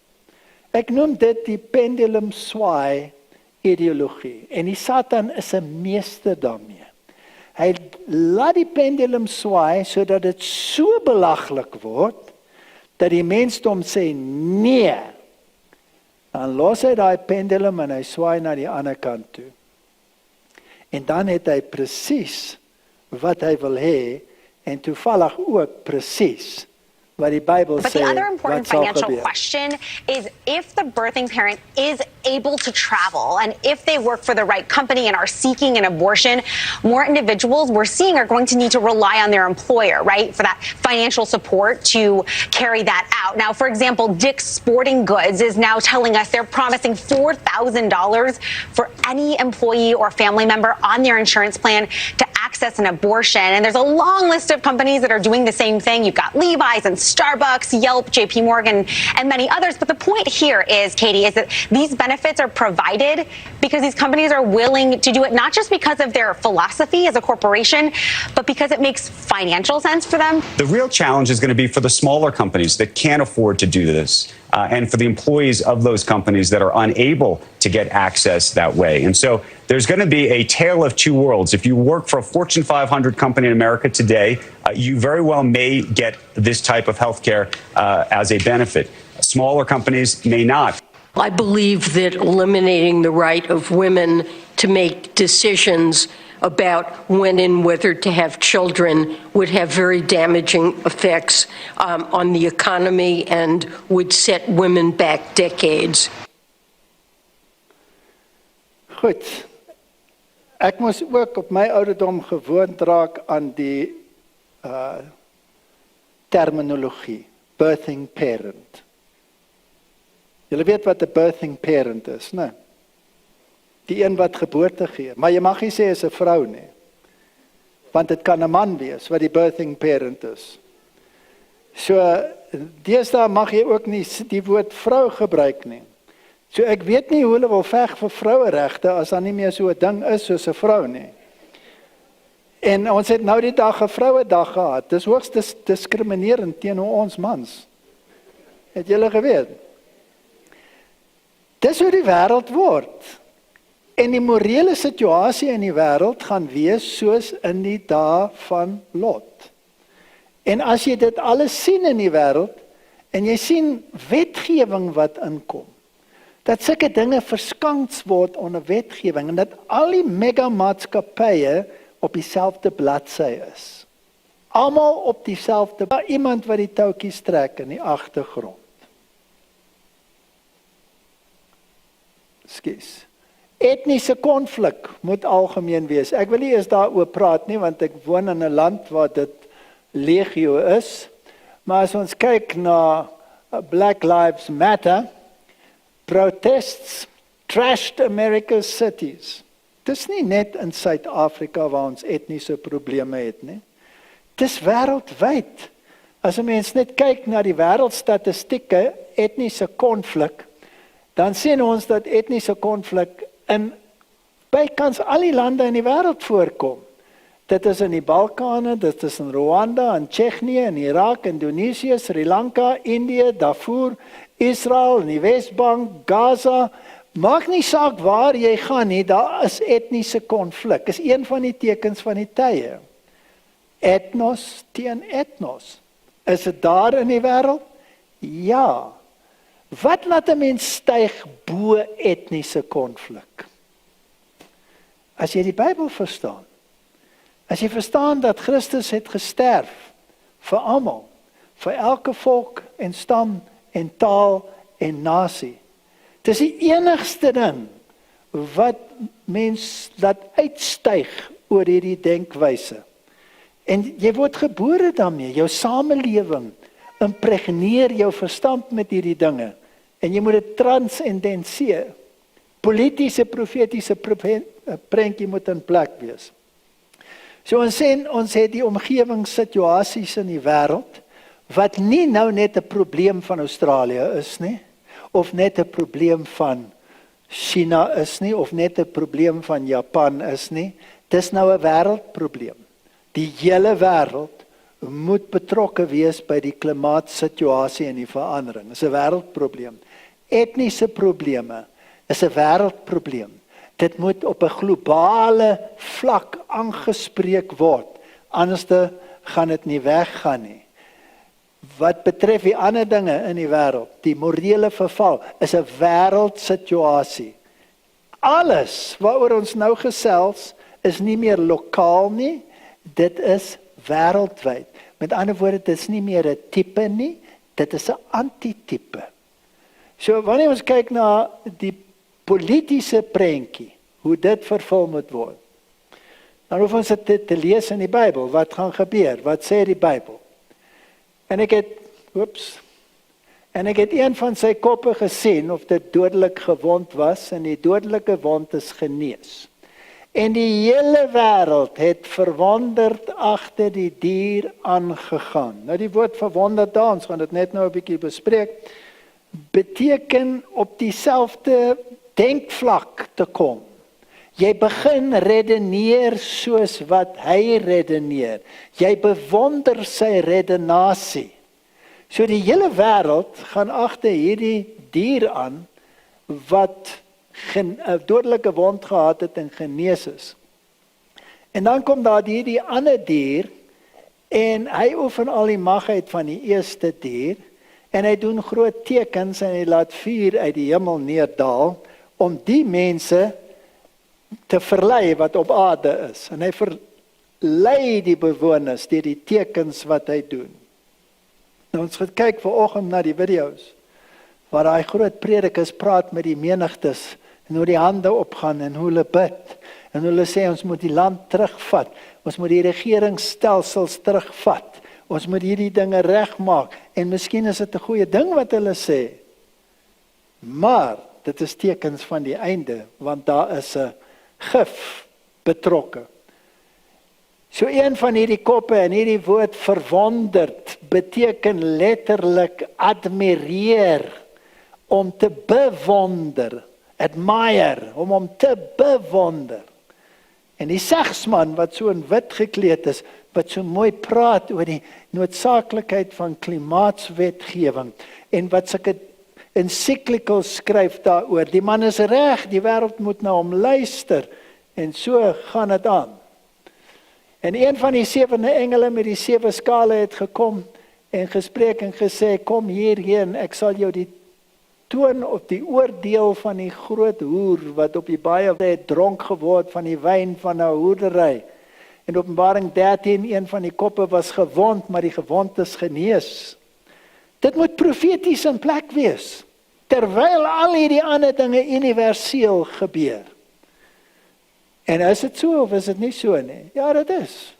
Speaker 1: Ek noem dit die pendulum swai ideologie en die Satan is 'n meester daarmee. Hy laat die pendulum swai sodat dit so belaglik word dat die mensdom sê nee. Dan los hy daai pendulum en hy swaai na die ander kant toe. En dan het hy presies wat hy wil hê en toevallig ook presies wat die Bybel
Speaker 21: But
Speaker 1: sê
Speaker 21: the other important
Speaker 1: wat sal
Speaker 21: financial
Speaker 1: gebeur.
Speaker 21: question is if the birthing parent is able to travel and if they work for the right company and are seeking an abortion, more individuals we're seeing are going to need to rely on their employer, right, for that financial support to carry that out. Now, for example, Dick's Sporting Goods is now telling us they're promising $4,000 for any employee or family member on their insurance plan to access an abortion. And there's a long list of companies that are doing the same thing. You've got Levi's and Starbucks, Yelp, JP Morgan, and many others. But the point here is, Katie, is that these benefits are provided because these companies are willing to do it, not just because of their philosophy as a corporation, but because it makes financial sense for them.
Speaker 22: The real challenge is going to be for the smaller companies that can't afford to do this, and for the employees of those companies that are unable to get access that way. And so there's going to be a tale of two worlds. If you work for a Fortune 500 company in America today, you very well may get this type of health care as a benefit. Smaller companies may not.
Speaker 23: I believe that eliminating the right of women to make decisions about when and whether to have children would have very damaging effects on the economy and would set women back decades.
Speaker 1: Goed. Ek moes ook op my ouderdom gewoond raak aan die terminologie, birthing parent. Julle weet wat 'n birthing parent is, né? Die een wat geboorte gee, maar jy mag nie sê is 'n vrou nie. Want dit kan 'n man wees wat die birthing parent is. So deesdae mag jy ook nie die woord vrou gebruik nie. So ek weet nie hoe hulle wil veg vir vroueregte as daar nie meer so 'n ding is soos 'n vrou nie. En ons het nou die dag 'n Vrouedag gehad. Dis hoogs diskriminerend teenoor ons mans. Het julle geweet? Dis hoe die wêreld word. En die morele situasie in die wêreld gaan wees soos in die dae van Lot. En as jy dit alles sien in die wêreld en jy sien wetgewing wat inkom, dat sulke dinge verskans word onder wetgewing en dat al die megamaatskappye op dieselfde bladsy is. Almal op dieselfde, iemand wat die touwtjies trek in die agtergrond. Skus. Etniese konflik moet algemeen wees. Ek wil nie eens daaroor praat nie, want ek woon in 'n land waar dit legio is. Maar as ons kyk na Black Lives Matter, protests trashed America's cities. Dis nie net in Suid-Afrika waar ons etniese probleme het nie. Dis wêreldwyd. As 'n mens net kyk na die wêreldstatistieke, etniese konflik, dan sien ons dat etniese konflik in bykans al die lande in die wêreld voorkom. Dit is in die Balkane, dit is in Rwanda, in Tsjechië, in Irak, Indonesië, Sri Lanka, Indië, Darfur, Israel, in die Wesbank, Gaza. Maak nie saak waar jy gaan nie, daar is etniese konflik. Is een van die tekens van die tye. Etnos teen etnos. Is dit daar in die wêreld? Ja. Wat laat 'n mens styg bo etniese konflik? As jy die Bybel verstaan, as jy verstaan dat Christus het gesterf vir almal, vir elke volk en stam en taal en nasie. Dis die enigste ding wat mens laat uitstyg oor hierdie denkwyse. En jy word gebore daarmee, jou samelewing impregneer jou verstand met hierdie dinge. En jy moet dit transcendenseer. Politiese, profetiese prentjie moet in plek wees. So ons het die omgewingssituasies in die wêreld, wat nie nou net 'n probleem van Australië is nie, of net 'n probleem van China is nie, of net 'n probleem van Japan is nie. Dis nou 'n wêreldprobleem. Die hele wêreld moet betrokke wees by die klimaatsituasie en die verandering. Dis 'n wêreldprobleem. Etniese probleme is 'n wêreldprobleem. Dit moet op 'n globale vlak aangespreek word. Anders gaan dit nie weggaan nie. Wat betref die ander dinge in die wêreld, die morele verval is 'n wêreldsituasie. Alles waaroor ons nou gesels is nie meer lokaal nie, dit is wêreldwyd. Met ander woorde, dit is nie meer 'n tipe nie, dit is 'n antitipe. So wanneer ons kyk na die politiese prentjie, hoe dit vervul moet word, dan hoef ons dit te lees in die Bybel. Wat gaan gebeur? Wat sê die Bybel? En ek het een van sy koppe gesien, of dit dodelik gewond was, en die dodelike wond is genees. En die hele wêreld het verwonderd agter die dier aangegaan. Nou die woord verwonderd daar, ons gaan dit net nou 'n bietjie bespreek, beteken op dieselfde denkvlak te kom. Jy begin redeneer soos wat hy redeneer. Jy bewonder sy redenasie. So die hele wêreld gaan agter hierdie dier aan wat 'n dodelike wond gehad het en genees is. En dan kom daar hierdie ander dier en hy oefen al die mag uit van die eerste dier en hy doen groot tekens en hy laat vuur uit die hemel neerdal om die mense te verlei wat op aarde is. En hy verlei die bewoners deur die tekens wat hy doen. Nou ons gaan kyk vanoggend na die video's waar daai groot predikers praat met die menigtes en hoe die hande opgaan en hoe hulle bid en hoe hulle sê ons moet die land terugvat, ons moet die regeringsstelsels terugvat, ons moet hierdie dinge regmaak en miskien is dit 'n goeie ding wat hulle sê, maar dit is tekens van die einde want daar is 'n gif betrokke. So een van hierdie koppe en hierdie woord verwonderd beteken letterlik admireer, om te bewonder, admire, om te bewonder. En die segsman wat so in wit gekleed is, wat so mooi praat oor die noodsaaklikheid van klimaatswetgewing en wat sulke encyclicals skryf daaroor. Die man is reg, die wêreld moet na hom luister en so gaan dit aan. En een van die 7 engele met die 7 skale het gekom en gespreek en gesê, kom hierheen, ek sal jou die toon op die oordeel van die groot hoer, wat op die baie het dronk geword van die wyn van 'n hoerdery. In Openbaring 13, een van die koppe was gewond, maar die gewond is genees. Dit moet profeties in plek wees, terwyl al hierdie ander dinge universeel gebeur. En is dit so of is dit nie so nie? Ja, dit is.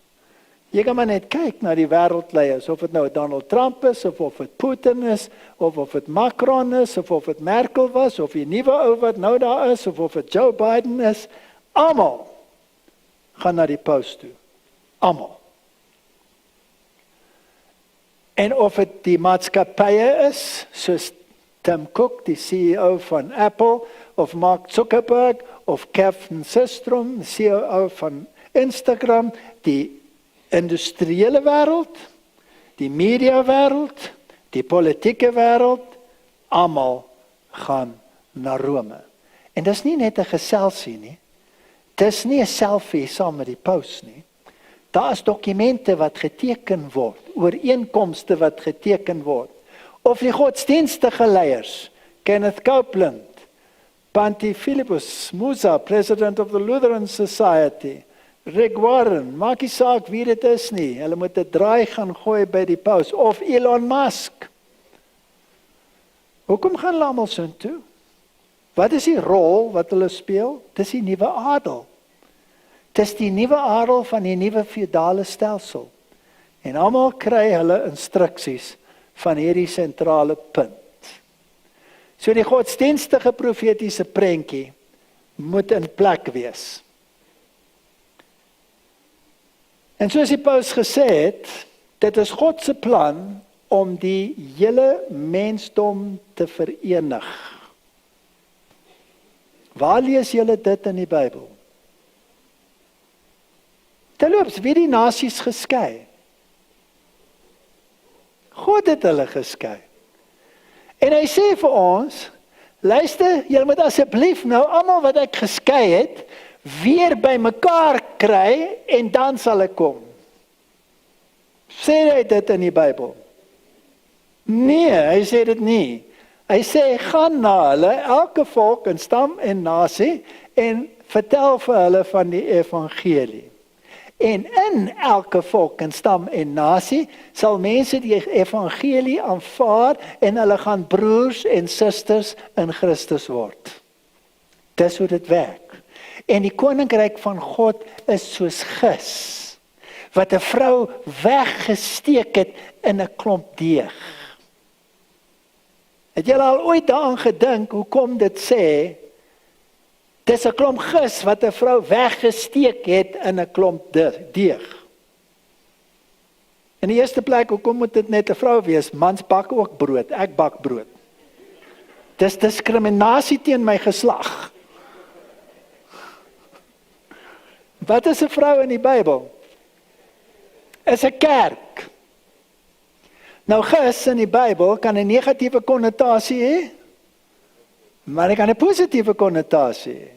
Speaker 1: Jy kan maar net kyk na die wêreldleiers, of dit nou Donald Trump is, of dit Putin is, of dit Macron is, of dit Merkel was, of die nuwe ou wat nou daar is, of dit Joe Biden is, almal gaan na die paus toe. Almal. En of dit die maatskappye is, soos Tim Cook, die CEO van Apple, of Mark Zuckerberg, of Kevin Systrom, CEO van Instagram, die industriële wêreld, die media wêreld, die politieke wêreld, almal gaan na Rome. En dis nie net 'n geselsie nie. Dis nie 'n selfie saam met die paus nie. Daar is dokumente wat geteken word, ooreenkomste wat geteken word. Of die godsdienstige leiers, Kenneth Copeland, Panti Philippus Musa, President of the Lutheran Society, Rick Warren, maak nie saak wie dit is nie, hulle moet 'n draai gaan gooi by die paus, of Elon Musk. Hoekom gaan hulle almal so toe? Wat is die rol wat hulle speel? Dis die nuwe adel. Dis die nuwe adel van die nuwe feudale stelsel. En almal kry hulle instruksies van hierdie sentrale punt. So die godsdienstige profetiese prentjie moet in plek wees. En soos die paus gesê het, dit is God se plan om die hele mensdom te verenig. Waar lees julle dit in die Bybel? Terloops, wie die nasies geskei? God het hulle geskei. En hy sê vir ons, luister, julle moet asseblief nou almal wat ek geskei het, weer by mekaar kry en dan sal ek kom. Sê hy dit in die Bybel? Nee, hy sê dit nie. Hy sê, gaan na hulle, elke volk en stam en nasie, en vertel vir hulle van die evangelie. En in elke volk en stam en nasie, sal mense die evangelie aanvaar, en hulle gaan broers en susters in Christus word. Dis hoe dit werk. En die koninkryk van God is soos gis, wat 'n vrou weggesteek het in 'n klomp deeg. Het julle al ooit daaraan gedink, hoekom dit sê, dis 'n klomp gis wat 'n vrou weggesteek het in 'n klomp deeg. In die eerste plek, hoekom moet dit net 'n vrou wees? Mans bak ook brood, ek bak brood. Dis diskriminasie teen my geslag. Wat is 'n vrou in die Bybel? Is 'n kerk. Nou gis in die Bybel kan 'n negatiewe konnotasie hê, maar dit kan 'n positiewe konnotasie hê.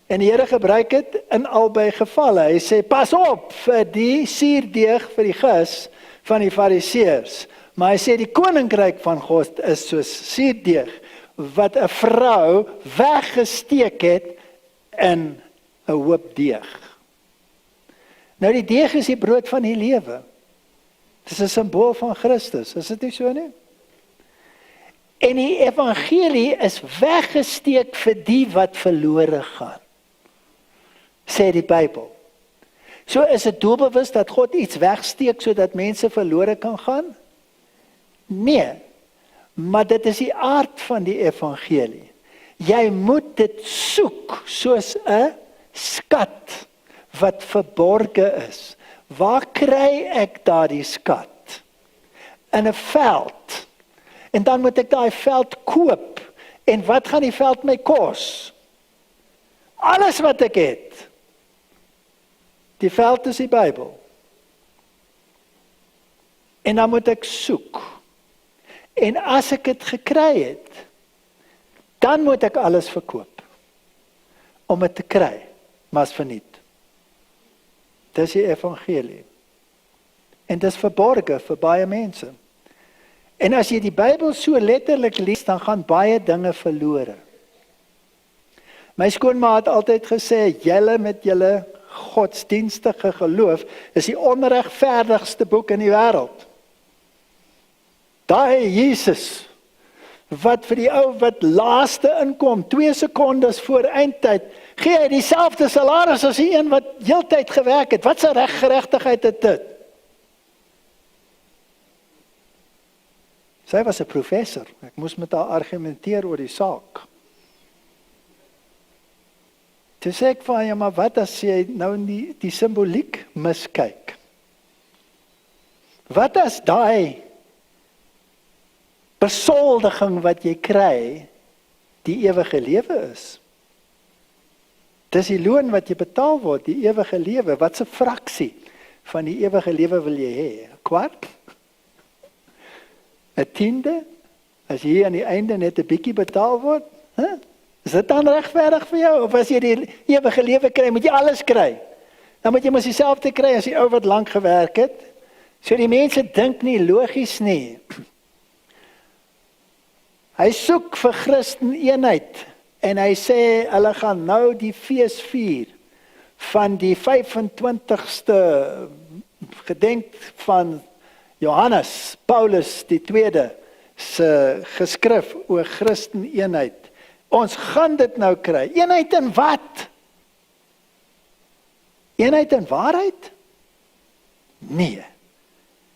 Speaker 1: En die Here gebruik dit in albei gevalle. Hy sê, pas op vir die suurdeeg vir die gis van die fariseërs. Maar hy sê die koninkryk van God is soos suurdeeg wat 'n vrou weggesteek het in 'n hoop deeg. Nou die deeg is die brood van die lewe. Dis 'n simbool van Christus, is dit nie so nie? En die evangelie is weggesteek vir die wat verlore gaan, sê die Bybel. So is dit doelbewus dat God iets wegsteek sodat mense verlore kan gaan? Nee, maar dit is die aard van die evangelie. Jy moet dit soek soos 'n skat wat verborge is. Waar kry ek daardie skat? In 'n veld. En dan moet ek daai veld koop. En wat gaan die veld my kos? Alles wat ek het. Die veld is die Bybel. En dan moet ek soek. En as ek dit gekry het, dan moet ek alles verkoop. Om dit te kry, maar as verniet. Dis die evangelie. En dis verborge vir baie mense. En as jy die Bybel so letterlik lees, dan gaan baie dinge verlore. My skoonma het altyd gesê, julle met julle godsdienstige geloof is die onregverdigste boek in die wêreld. Daai Jesus, wat vir die ou wat laaste inkom, 2 sekondes voor eindtyd, gee hy dieselfde salaris as die een wat heeltyd gewerk het. Wat 'n reggeregtigheid is dit? Sy was 'n professor. Ek moes met haar argumenteer oor die saak. Toe sê ek van, ja, maar wat as jy nou die simboliek miskyk? Wat as daai besoldiging wat jy kry, die ewige lewe is. Dis die loon wat jy betaal word, die ewige lewe. Wat 'n fraksie van die ewige lewe wil jy hê? 'n kwart? 'n tiende? As jy hier aan die einde net 'n bietjie betaal word, is dit dan regverdig vir jou? Of as jy die ewige lewe kry, moet jy alles kry? Dan moet jy mos dieselfde kry as die ou wat lank gewerk het. So die mense dink nie logies nie. Hy soek vir Christen eenheid en hy sê hulle gaan nou die fees vier van die 25ste gedenk van Johannes, Paulus die tweede se geskrif oor Christen eenheid. Ons gaan dit nou kry. Eenheid in wat? Eenheid in waarheid? Nee.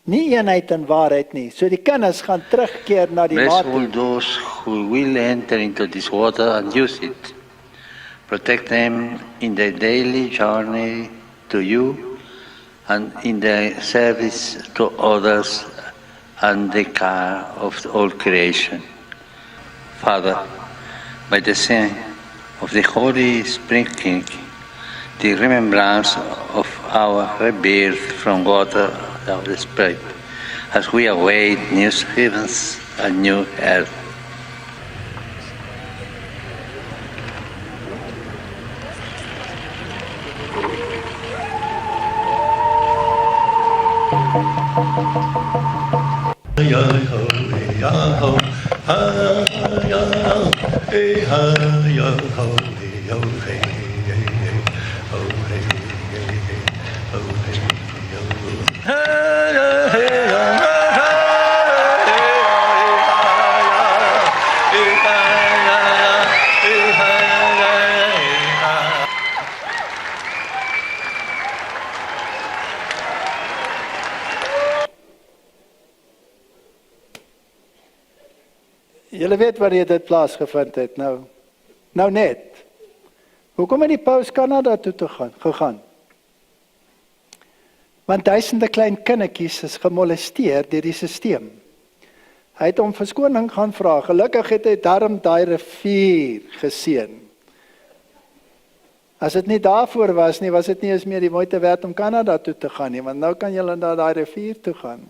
Speaker 1: Nie eenheid in waarheid nie. So die kinders gaan terugkeer na die
Speaker 4: Bless
Speaker 1: water.
Speaker 4: all those who will enter into this water and use it. Protect them in their daily journey to you and in their service to others and the care of all creation. Father, by the sign of the Holy Sprinkling, the remembrance of our rebirth from water of the Spirit, as we await new heavens and new earth.
Speaker 1: Julle weet wanneer dit plaasgevind het nou. Nou net. Hoekom het die paus Kanada toe gegaan? Want duisende klein kindertjies is gemolesteer deur die stelsel. Hy het om verskoning gaan vra. Gelukkig het hy daarom daai rivier geseën. As dit nie daarvoor was nie, was dit nie eens meer die moeite werd om Kanada toe te gaan nie, want nou kan julle na daai rivier toe gaan.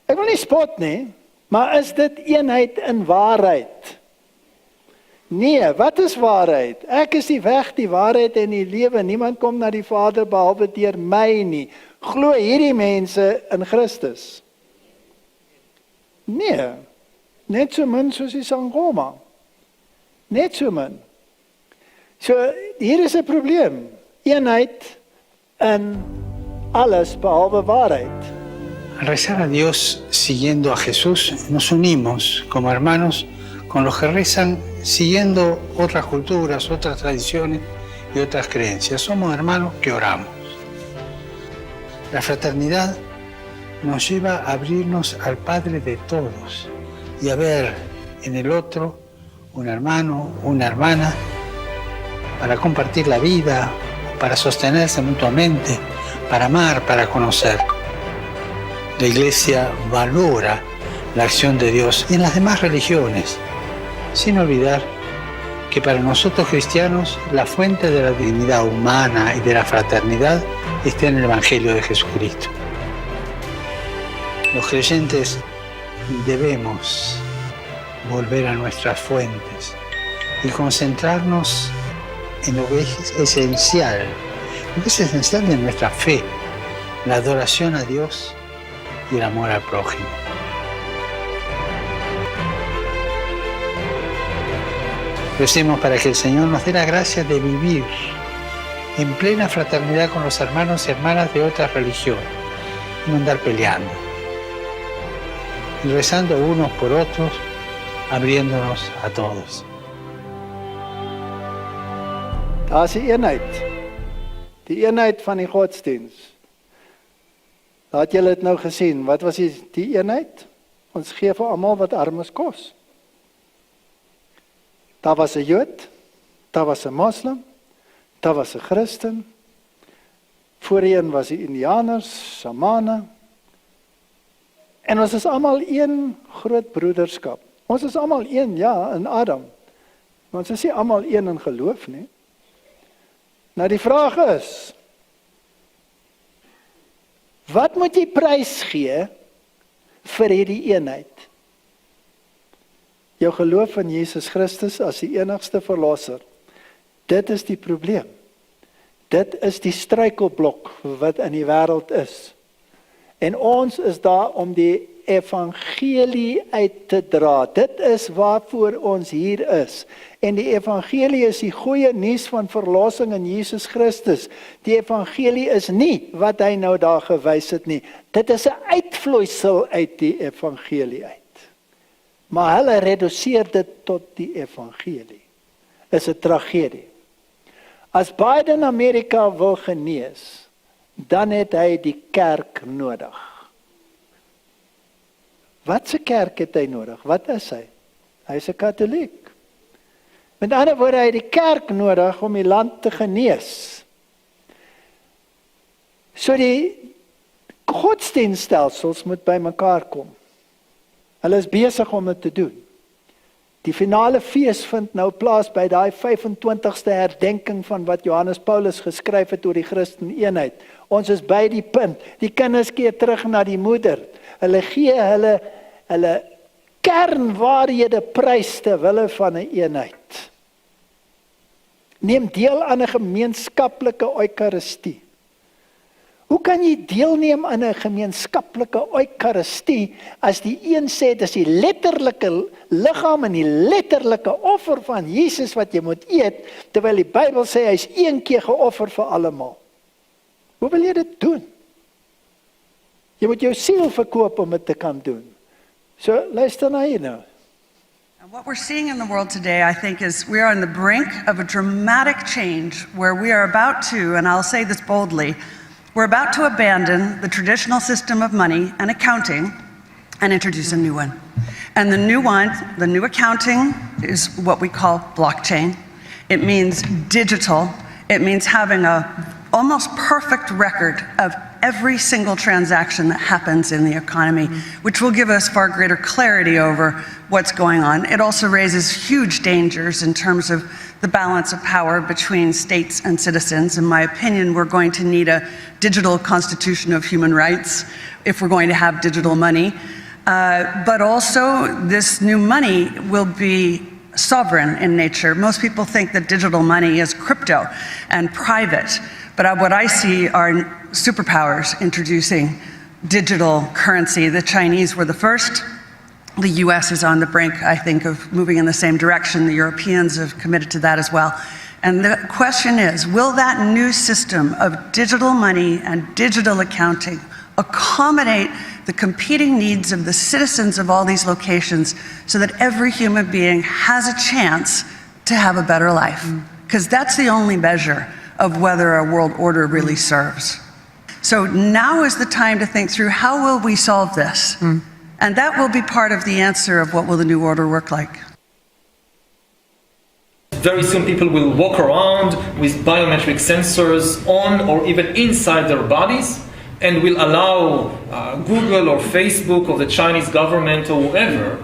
Speaker 1: Ek wil nie spot nie, maar is dit eenheid in waarheid? Nee, wat is waarheid? Ek is die weg, die waarheid en die lewe. Niemand kom na die Vader behalwe deur my nie. Glo hierdie mense in Christus? Nee, net so min soos die Sangoma. Net so min. So, hier is 'n probleem. Eenheid in alles behalwe waarheid.
Speaker 5: Al rezar a Dios siguiendo a Jesús, nos unimos como hermanos con los que rezan siguiendo otras culturas, otras tradiciones y otras creencias. Somos hermanos que oramos. La fraternidad nos lleva a abrirnos al Padre de todos y a ver en el otro un hermano, una hermana, para compartir la vida, para sostenerse mutuamente, para amar, para conocer. La Iglesia valora la acción de Dios en las demás religiones, sin olvidar que para nosotros cristianos la fuente de la dignidad humana y de la fraternidad está en el Evangelio de Jesucristo. Los creyentes debemos volver a nuestras fuentes y concentrarnos en lo que es esencial de nuestra fe, la adoración a Dios y el amor al prójimo. Recemos para que el Señor nos dé la gracia de vivir en plena fraternidad con los hermanos y hermanas de otras religiones, y no andar peleando, y rezando unos por otros, abriéndonos a todos.
Speaker 1: Daar is die eenheid. Die eenheid van die godsdiens. Laat julle dit nou gesien. Wat was die eenheid? Ons gee vir almal wat armes kos. Daar was 'n Jood, daar was 'n Moslem, daar was 'n Christen. Voorheen was die Indianers, Samane. En ons is almal een groot broederskap. Ons is almal een, ja, in Adam. Maar ons is nie almal een in geloof nie. Nou die vraag is, wat moet jy prys gee vir hierdie eenheid? Jou geloof in Jesus Christus as die enigste verlosser. Dit is die probleem. Dit is die struikelblok wat in die wêreld is. En ons is daar om die evangelie uit te dra. Dit is waarvoor ons hier is. En die evangelie is die goeie nuus van verlossing in Jesus Christus. Die evangelie is nie wat hy nou daar gewys het nie. Dit is 'n uitvloeisel uit die evangelie uit. Maar hulle reduseer dit tot die evangelie. Is 'n tragedie. As Biden Amerika wil genees, dan het hy die kerk nodig. Wat se kerk het hy nodig? Wat is hy? Hy is 'n katoliek. Met ander woorde, hy het die kerk nodig om die land te genees. So die godsdienststelsels moet by mekaar kom. Hulle is besig om dit te doen. Die finale fees vind nou plaas by daai 25ste herdenking van wat Johannes Paulus geskryf het oor die Christeneenheid. Ons is by die punt. Die kinders keer terug na die moeder. Hulle gee hulle kernwaarhede prys ter wille van 'n eenheid. Neem deel aan 'n gemeenskaplike eucharistie. Hoe kan jy deelneem aan 'n gemeenskaplike eucharistie as die een sê dis die letterlike liggaam en die letterlike offer van Jesus wat jy moet eet, terwyl die Bybel sê hy's een keer geoffer vir almal. Hoe wil jy dit doen? Jy moet jou siel verkoop om dit te kan doen. So luister na hier nou.
Speaker 6: What we're seeing in the world today, I think, is we are on the brink of a dramatic change where we are about to, and I'll say this boldly, we're about to abandon the traditional system of money and accounting and introduce a new one. And the new one, the new accounting, is what we call blockchain. It means digital. It means having a almost perfect record of every single transaction that happens in the economy, which will give us far greater clarity over what's going on. It also raises huge dangers in terms of the balance of power between states and citizens. In my opinion, we're going to need a digital constitution of human rights if we're going to have digital money. But also, this new money will be sovereign in nature. Most people think that digital money is crypto and private. But what I see are superpowers introducing digital currency. The Chinese were the first. The US is on the brink, I think, of moving in the same direction. The Europeans have committed to that as well. And the question is, will that new system of digital money and digital accounting accommodate the competing needs of the citizens of all these locations so that every human being has a chance to have a better life? Because that's the only measure of whether a world order really serves. So now is the time to think through, how will we solve this? And that will be part of the answer of what will the new order work like.
Speaker 7: Very soon people will walk around with biometric sensors on or even inside their bodies, and will allow Google or Facebook or the Chinese government or whoever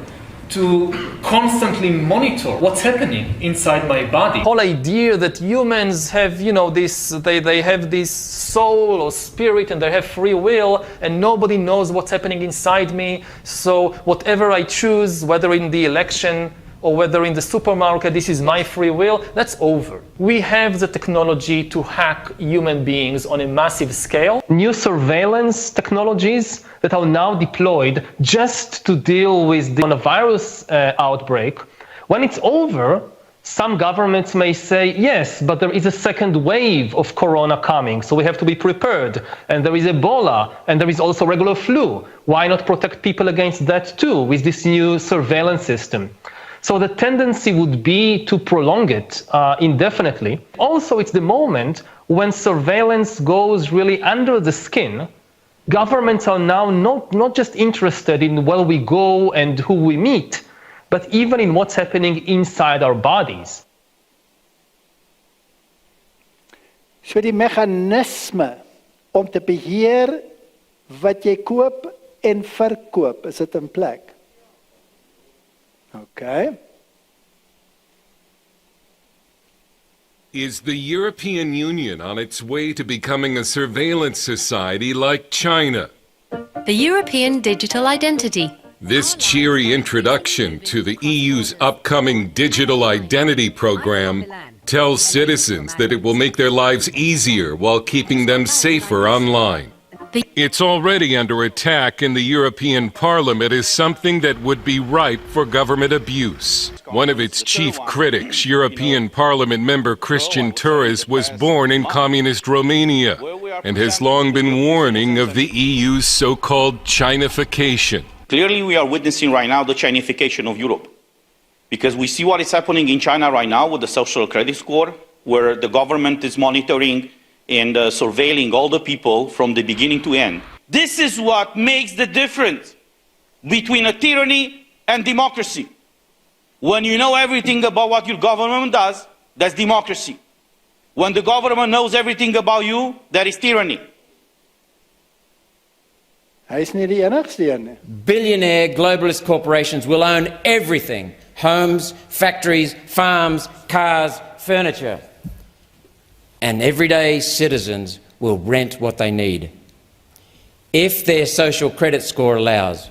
Speaker 7: to constantly monitor what's happening inside my body.
Speaker 8: Whole idea that humans have, they have this soul or spirit and they have free will and nobody knows what's happening inside me. So whatever I choose, whether in the election or whether in the supermarket, this is my free will, that's over. We have the technology to hack human beings on a massive scale. New surveillance technologies that are now deployed just to deal with the coronavirus outbreak. When it's over, some governments may say, yes, but there is a second wave of corona coming, so we have to be prepared. And there is Ebola, and there is also regular flu. Why not protect people against that too with this new surveillance system? So the tendency would be to prolong it indefinitely. Also, it's the moment when surveillance goes really under the skin. Governments are now not just interested in where we go and who we meet, but even in what's happening inside our bodies.
Speaker 1: So die meganisme om te beheer wat jy koop en verkoop, is dit in plek? Okay.
Speaker 9: Is the European Union on its way to becoming a surveillance society like China?
Speaker 10: The European Digital Identity.
Speaker 9: This cheery introduction to the EU's upcoming digital identity program tells citizens that it will make their lives easier while keeping them safer online. It's already under attack in the European Parliament as something that would be ripe for government abuse. One of its chief critics, European Parliament member Christian Turres, was born in communist Romania and has long been warning of the EU's so-called Chinification.
Speaker 11: Clearly, we are witnessing right now the Chinification of Europe, because we see what is happening in China right now with the social credit score, where the government is monitoring and surveilling all the people from the beginning to end. This is what makes the difference between a tyranny and democracy. When you know everything about what your government does, that's democracy. When the government knows everything about you, that is tyranny.
Speaker 1: Hy is nie die enigste een nie.
Speaker 24: Billionaire globalist corporations will own everything. Homes, factories, farms, cars, furniture. And everyday citizens will rent what they need, if their social credit score allows.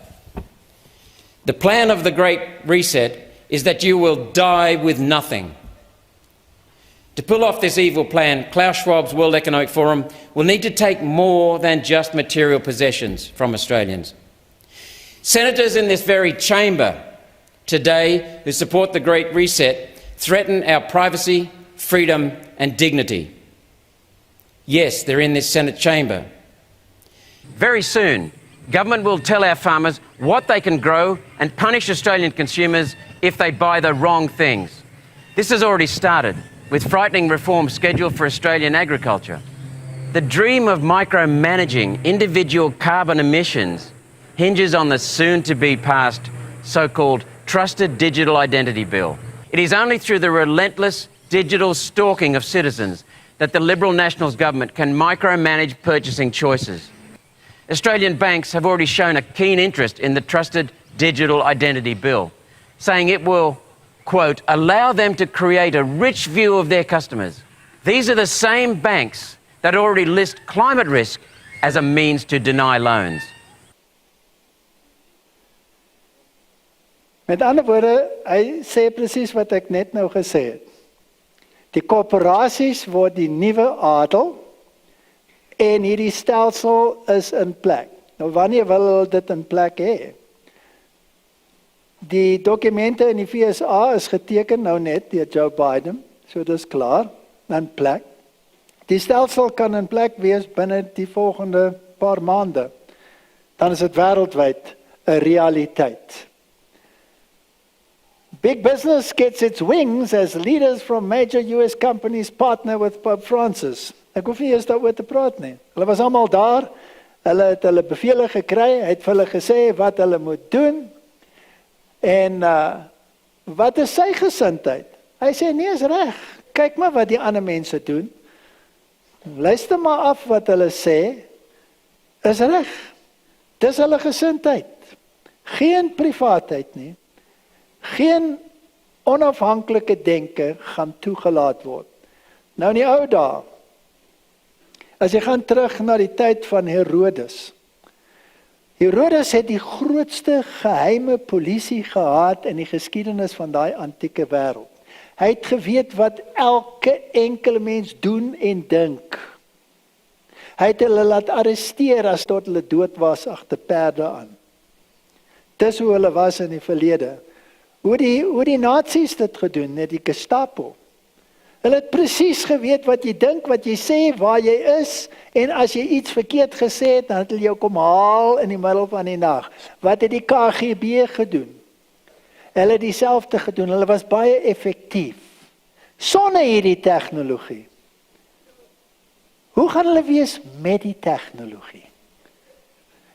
Speaker 24: The plan of the Great Reset is that you will die with nothing. To pull off this evil plan, Klaus Schwab's World Economic Forum will need to take more than just material possessions from Australians. Senators in this very chamber today who support the Great Reset threaten our privacy, freedom and dignity. Yes, they're in this Senate chamber. Very soon, government will tell our farmers what they can grow and punish Australian consumers if they buy the wrong things. This has already started, with frightening reforms scheduled for Australian agriculture. The dream of micromanaging individual carbon emissions hinges on the soon-to-be-passed so-called Trusted Digital Identity Bill. It is only through the relentless digital stalking of citizens that the Liberal Nationals government can micromanage purchasing choices. Australian banks have already shown a keen interest in the Trusted Digital Identity Bill, saying it will, quote, allow them to create a rich view of their customers. These are the same banks that already list climate risk as a means to deny loans.
Speaker 1: Met ander woorde, hy sê presies wat ek net nou gesê het. Die korporasies word die nuwe adel en hierdie stelsel is in plek. Nou wanneer wil hulle dit in plek hê? Die dokumente in die FSA is geteken nou net deur Joe Biden, so dis klaar, in plek. Die stelsel kan in plek wees binne die volgende paar maande. Dan is dit wêreldwyd 'n realiteit. Big business gets its wings as leaders from major US companies partner with Pope Francis. Ek hoef nie eers daaroor te praat nie. Hulle was almal daar, hulle het hulle bevele gekry, hy het vir hulle gesê wat hulle moet doen. En wat is sy gesindheid? Hy sê nee, is reg. Kyk maar wat die ander mense doen. Luister maar af wat hulle sê. Is reg. Dis hulle gesindheid. Geen privaatheid nie. Geen onafhanklike denke gaan toegelaat word. Nou in die ou dae, as jy gaan terug na die tyd van Herodes. Herodes het die grootste geheime polisie gehad in die geskiedenis van daai antieke wêreld. Hy het geweet wat elke enkele mens doen en dink. Hy het hulle laat arresteer as tot hulle dood was agter perde aan. Dis hoe hulle was in die verlede. Hoe die Nazi's dit gedoen, net die Gestapo. Hulle het presies geweet wat jy dink, wat jy sê, waar jy is, en as jy iets verkeerd gesê het, dan het hulle jou kom haal in die middel van die nag. Wat het die KGB gedoen? Hulle het dieselfde gedoen, hulle was baie effektief. Sonder hierdie tegnologie. Hoe gaan hulle wees met die tegnologie?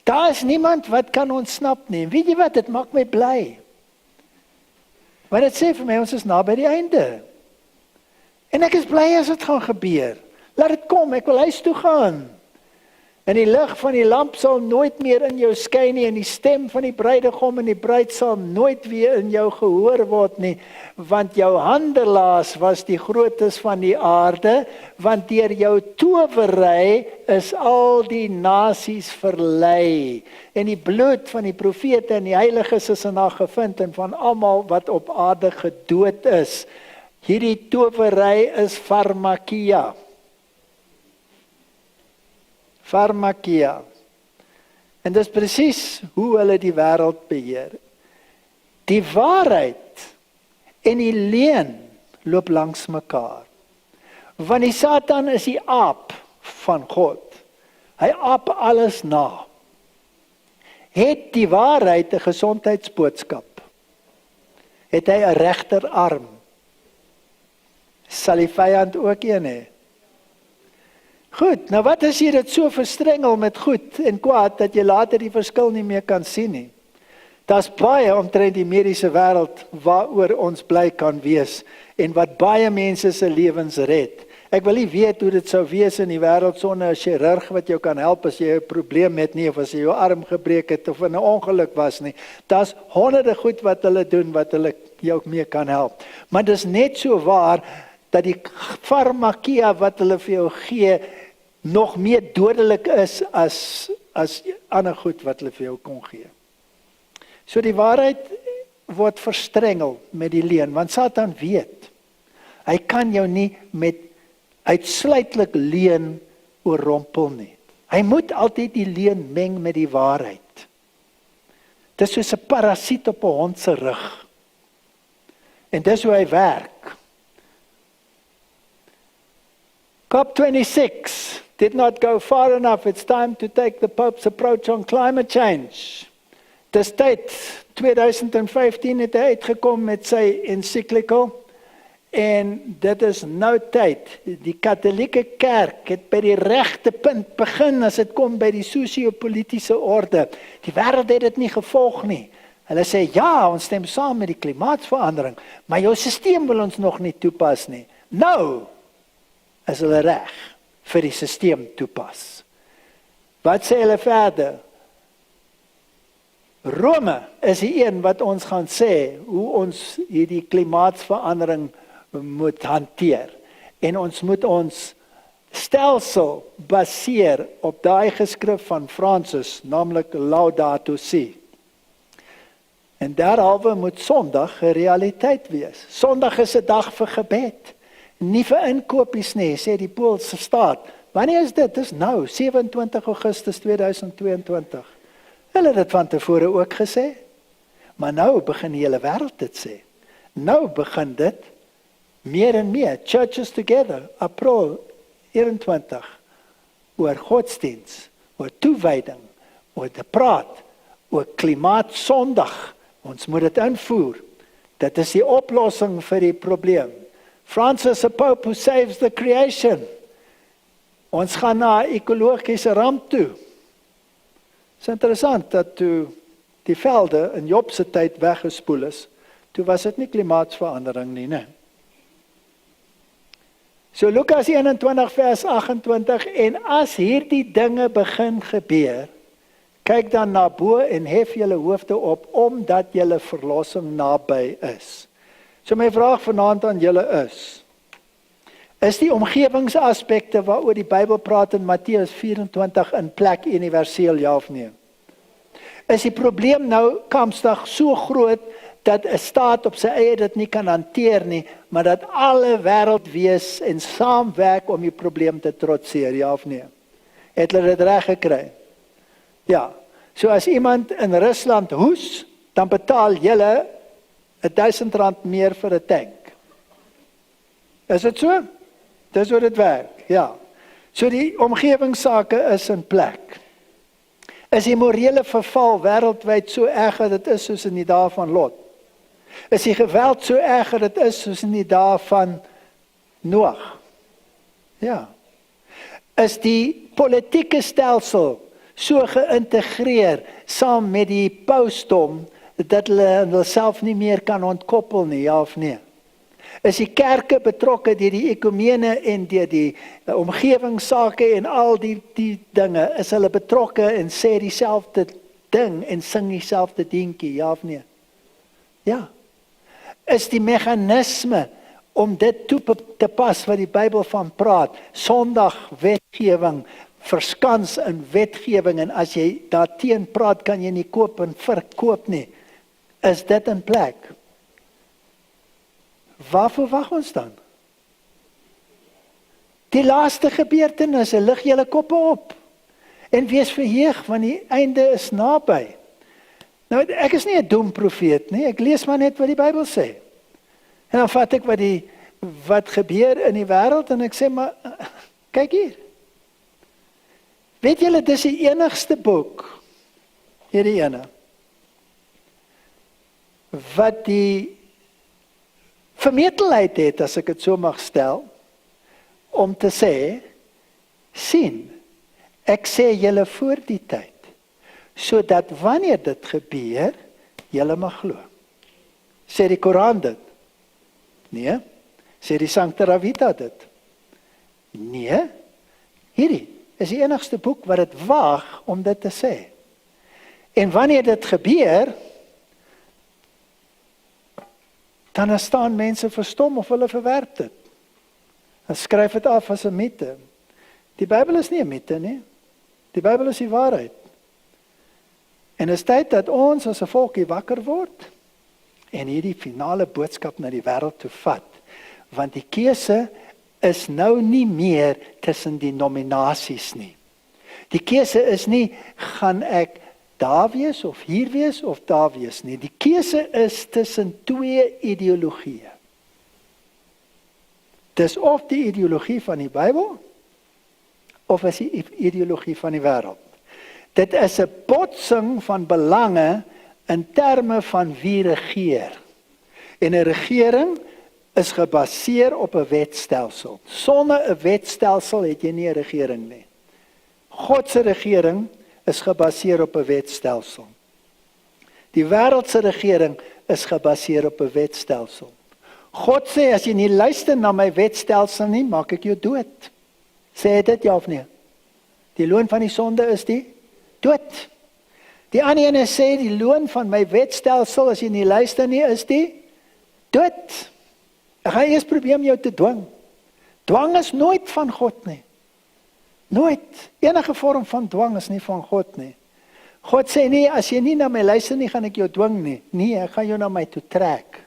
Speaker 1: Daar is niemand wat kan ontsnap nie. Weet jy wat, dit maak my bly. Maar dit sê vir my, ons is naby die einde. En ek is bly as dit gaan gebeur. Laat dit kom, ek wil huis toe gaan. En die lig van die lamp sal nooit meer in jou skyn nie, en die stem van die bruidegom en die bruid sal nooit weer in jou gehoor word nie, want jou handelaars was die grootes van die aarde, want deur jou towery is al die nasies verlei, en die bloed van die profete en die heiliges is in haar gevind, en van almal wat op aarde gedood is. Hierdie towery is farmakia. Farmakia. En dis presies hoe hulle die wêreld beheer. Die waarheid en die leuen loop langs mekaar. Want die Satan is die aap van God. Hy aap alles na. Het die waarheid 'n gesondheidsboodskap? Het hy 'n regterarm? Sal die vyand ook een hê? Goed, nou wat as jy dit so verstrengel met goed en kwaad, dat jy later die verskil nie meer kan sien nie? Daar's baie omtrent die mediese wêreld waaroor ons bly kan wees, en wat baie mense se lewens red. Ek wil nie weet hoe dit sou wees in die wêreld sonder 'n chirurg wat jou kan help as jy 'n probleem het nie, of as jy jou arm gebreek het, of in 'n ongeluk was nie. Daar's honderde goed wat hulle doen, wat hulle jou mee kan help. Maar dis net so waar, dat die farmakia wat hulle vir jou gee, nog meer dodelik is as ander goed wat hulle vir jou kon gee. So die waarheid word verstrengel met die leuen, want Satan weet, hy kan jou nie met uitsluitlik leuen oorrompel nie. Hy moet altyd die leuen meng met die waarheid. Dis soos 'n parasiet op 'n hond se rug. En dis hoe hy werk. COP26 did not go far enough. It's time to take the Pope's approach on climate change. Dis tyd, 2015 het hy uitgekom met sy encyclical, en dit is nou tyd. Die katholieke kerk het by die regte punt begin as dit kom by die sosio-politiese orde. Die wêreld het dit nie gevolg nie. Hulle sê, ja, ons stem saam met die klimaatsverandering, maar jou stelsel wil ons nog nie toepas nie. Nou is hulle reg vir die stelsel toepas. Wat sê hulle verder? Rome is die een wat ons gaan sê hoe ons hierdie klimaatsverandering moet hanteer. En ons moet ons stelsel baseer op daai geskrif van Francis, naamlik Laudato Si. En derhalwe moet Sondag 'n realiteit wees. Sondag is 'n dag vir gebed. Nie vir inkopies nie, sê die Poolse staat. Wanneer is dit? Dis nou, 27 Augustus 2022. Hulle het dit van tevore ook gesê. Maar nou begin die hele wêreld dit sê. Nou begin dit meer en meer. Churches Together, April 21, oor godsdiens, oor toewyding, oor te praat, oor klimaatsondag. Ons moet dit invoer. Dit is die oplossing vir die probleem. Francis, a Pope who saves the creation. Ons gaan na 'n ekologiese ramp toe. Het is interessant dat toe die velde in Job se tyd weggespoel is, toe was dit nie klimaatsverandering nie, né? So Lukas 21 vers 28, en as hierdie dinge begin gebeur, kyk dan na bo en hef julle hoofde op, omdat julle verlossing naby is. So my vraag vanaand aan julle is die omgewingsaspekte waaroor die Bybel praat in Matteus 24 in plek universeel, ja of nee? Is die probleem nou kampsdag so groot, dat 'n staat op sy eie dit nie kan hanteer nie, maar dat alle wêreld wees en saamwerk om die probleem te trotseer, ja of nee? Het hulle dit reg gekry? Ja. So as iemand in Rusland hoes, dan betaal julle R1000 meer vir 'n tank. Is dit so? Dis hoe dit werk, ja. So die omgewingssake is in plek. Is die morele verval wêreldwyd so erg dat dit is soos in die dae van Lot? Is die geweld so erg dat dit is soos in die dae van Noag? Ja. Is die politieke stelsel so geïntegreer saam met die pausdom dat hulle self nie meer kan ontkoppel nie, ja of nee? Is die kerke betrokke deur die ekumene en deur die omgewingsake en al die dinge? Is hulle betrokke en sê dieselfde ding en sing dieselfde dingetjie, ja of nee? Ja. Is die meganisme om dit toe te pas wat die Bybel van praat, Sondag wetgewing, verskans in wetgewing, en as jy daarteen praat, kan jy nie koop en verkoop nie. Is dit in plek? Waarvoor wag ons dan? Die laaste gebeurtenisse, lig julle koppe op en wees verheug, want die einde is naby. Nou, ek is nie 'n doemprofeet nie, ek lees maar net wat die Bybel sê. En dan vat ek wat gebeur in die wêreld en ek sê, maar kyk hier. Weet julle, dis die enigste boek, hierdie ene, wat die vermetelheid het, as ek dit so mag stel, om te sê, sien, ek sê julle voor die tyd, sodat wanneer dit gebeur, julle mag glo. Sê die Koran dit? Nee. Sê die Sancta Ravita dit? Nee. Hierdie is die enigste boek wat dit waag om dit te sê. En wanneer dit gebeur, dan staan mense verstom of hulle verwerp dit. Dan skryf dit af as 'n mite. Die Bybel is nie 'n mite nie. Die Bybel is die waarheid. En is tyd dat ons as 'n volkie wakker word en hierdie finale boodskap na die wêreld toe vat. Want die keuse is nou nie meer tussen die nominasies nie. Die keuse is nie, gaan ek daar wees of hier wees of daar wees nie. Die keuse is tussen twee ideologieë. Dis of die ideologie van die Bybel, of is die ideologie van die wêreld. Dit is 'n botsing van belange in terme van wie regeer. En 'n regering is gebaseer op 'n wetstelsel. Sonder 'n wetstelsel het jy nie 'n regering nie. God se regering is gebaseer op 'n wetstelsel. Die wêreldse regering is gebaseer op 'n wetstelsel. God sê, as jy nie luister na my wetstelsel nie, maak ek jou dood. Sê dit ja of nee? Die loon van die sonde is die dood. Die ander ene sê, die loon van my wetstelsel, as jy nie luister nie, is die dood. Ek gaan eers probeer om jou te dwing. Dwang is nooit van God nie. Nooit. Enige vorm van dwang is nie van God nie. God sê nie, as jy nie na my luister nie, gaan ek jou dwing nie. Nee, ek gaan jou na my toe trek.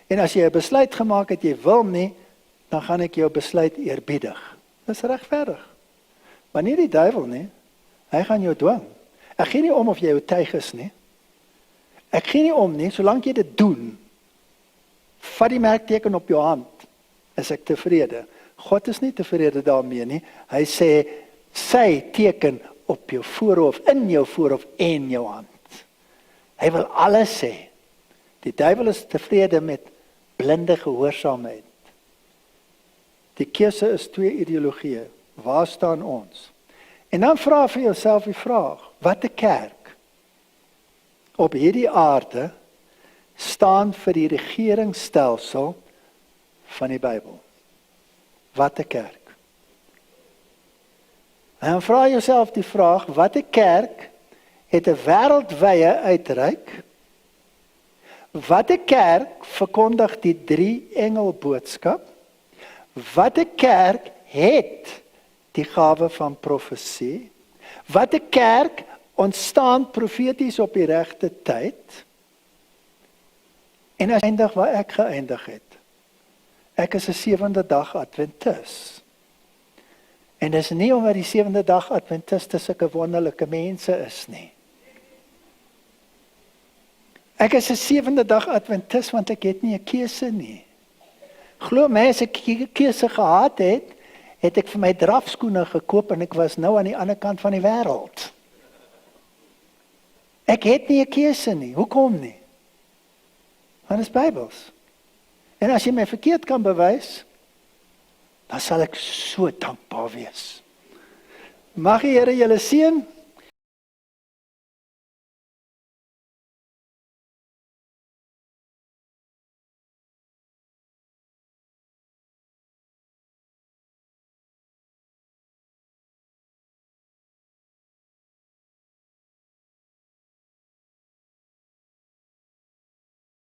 Speaker 1: En as jy 'n besluit gemaak het, jy wil nie, dan gaan ek jou besluit eerbiedig. Dis regverdig. Maar nie die duiwel nie. Hy gaan jou dwing. Ek gee nie om of jy oortuig is nie. Ek gee nie om nie, solank jy dit doen. Vat die merkteken op jou hand, is ek tevrede. God is nie tevrede daarmee nie. Hy sê, sy teken op jou voorhoof, in jou voorhoof en jou hand. Hy wil alles sê. Die duiwel is tevrede met blinde gehoorsaamheid. Die keuse is twee ideologieë. Waar staan ons? En dan vra vir jouself die vraag, wat 'n kerk op hierdie aarde staan vir die regeringsstelsel van die Bybel? Wat 'n kerk? En dan vra jouself die vraag, wat 'n kerk het 'n wêreldwye uitreik? Wat 'n kerk verkondig die 3 engel boodskap? Wat 'n kerk het die gawe van profesie? Wat 'n kerk ontstaan profeties op die regte tyd? En as eindig waar ek geëindig het. Ek is 'n Sewendedag Adventist. En dis nie omdat die Sewendedag Adventiste sulke wonderlike mense is nie. Ek is 'n Sewendedag Adventist want ek het nie 'n keuse nie. Glo my, as ek 'n keuse gehad het, het ek vir my drafskoene gekoop en ek was nou aan die ander kant van die wêreld. Ek het nie 'n keuse nie. Hoekom nie? Want dit is Bybels. En as jy my verkeerd kan bewys, dan sal ek so dankbaar wees. Mag die Here julle seën.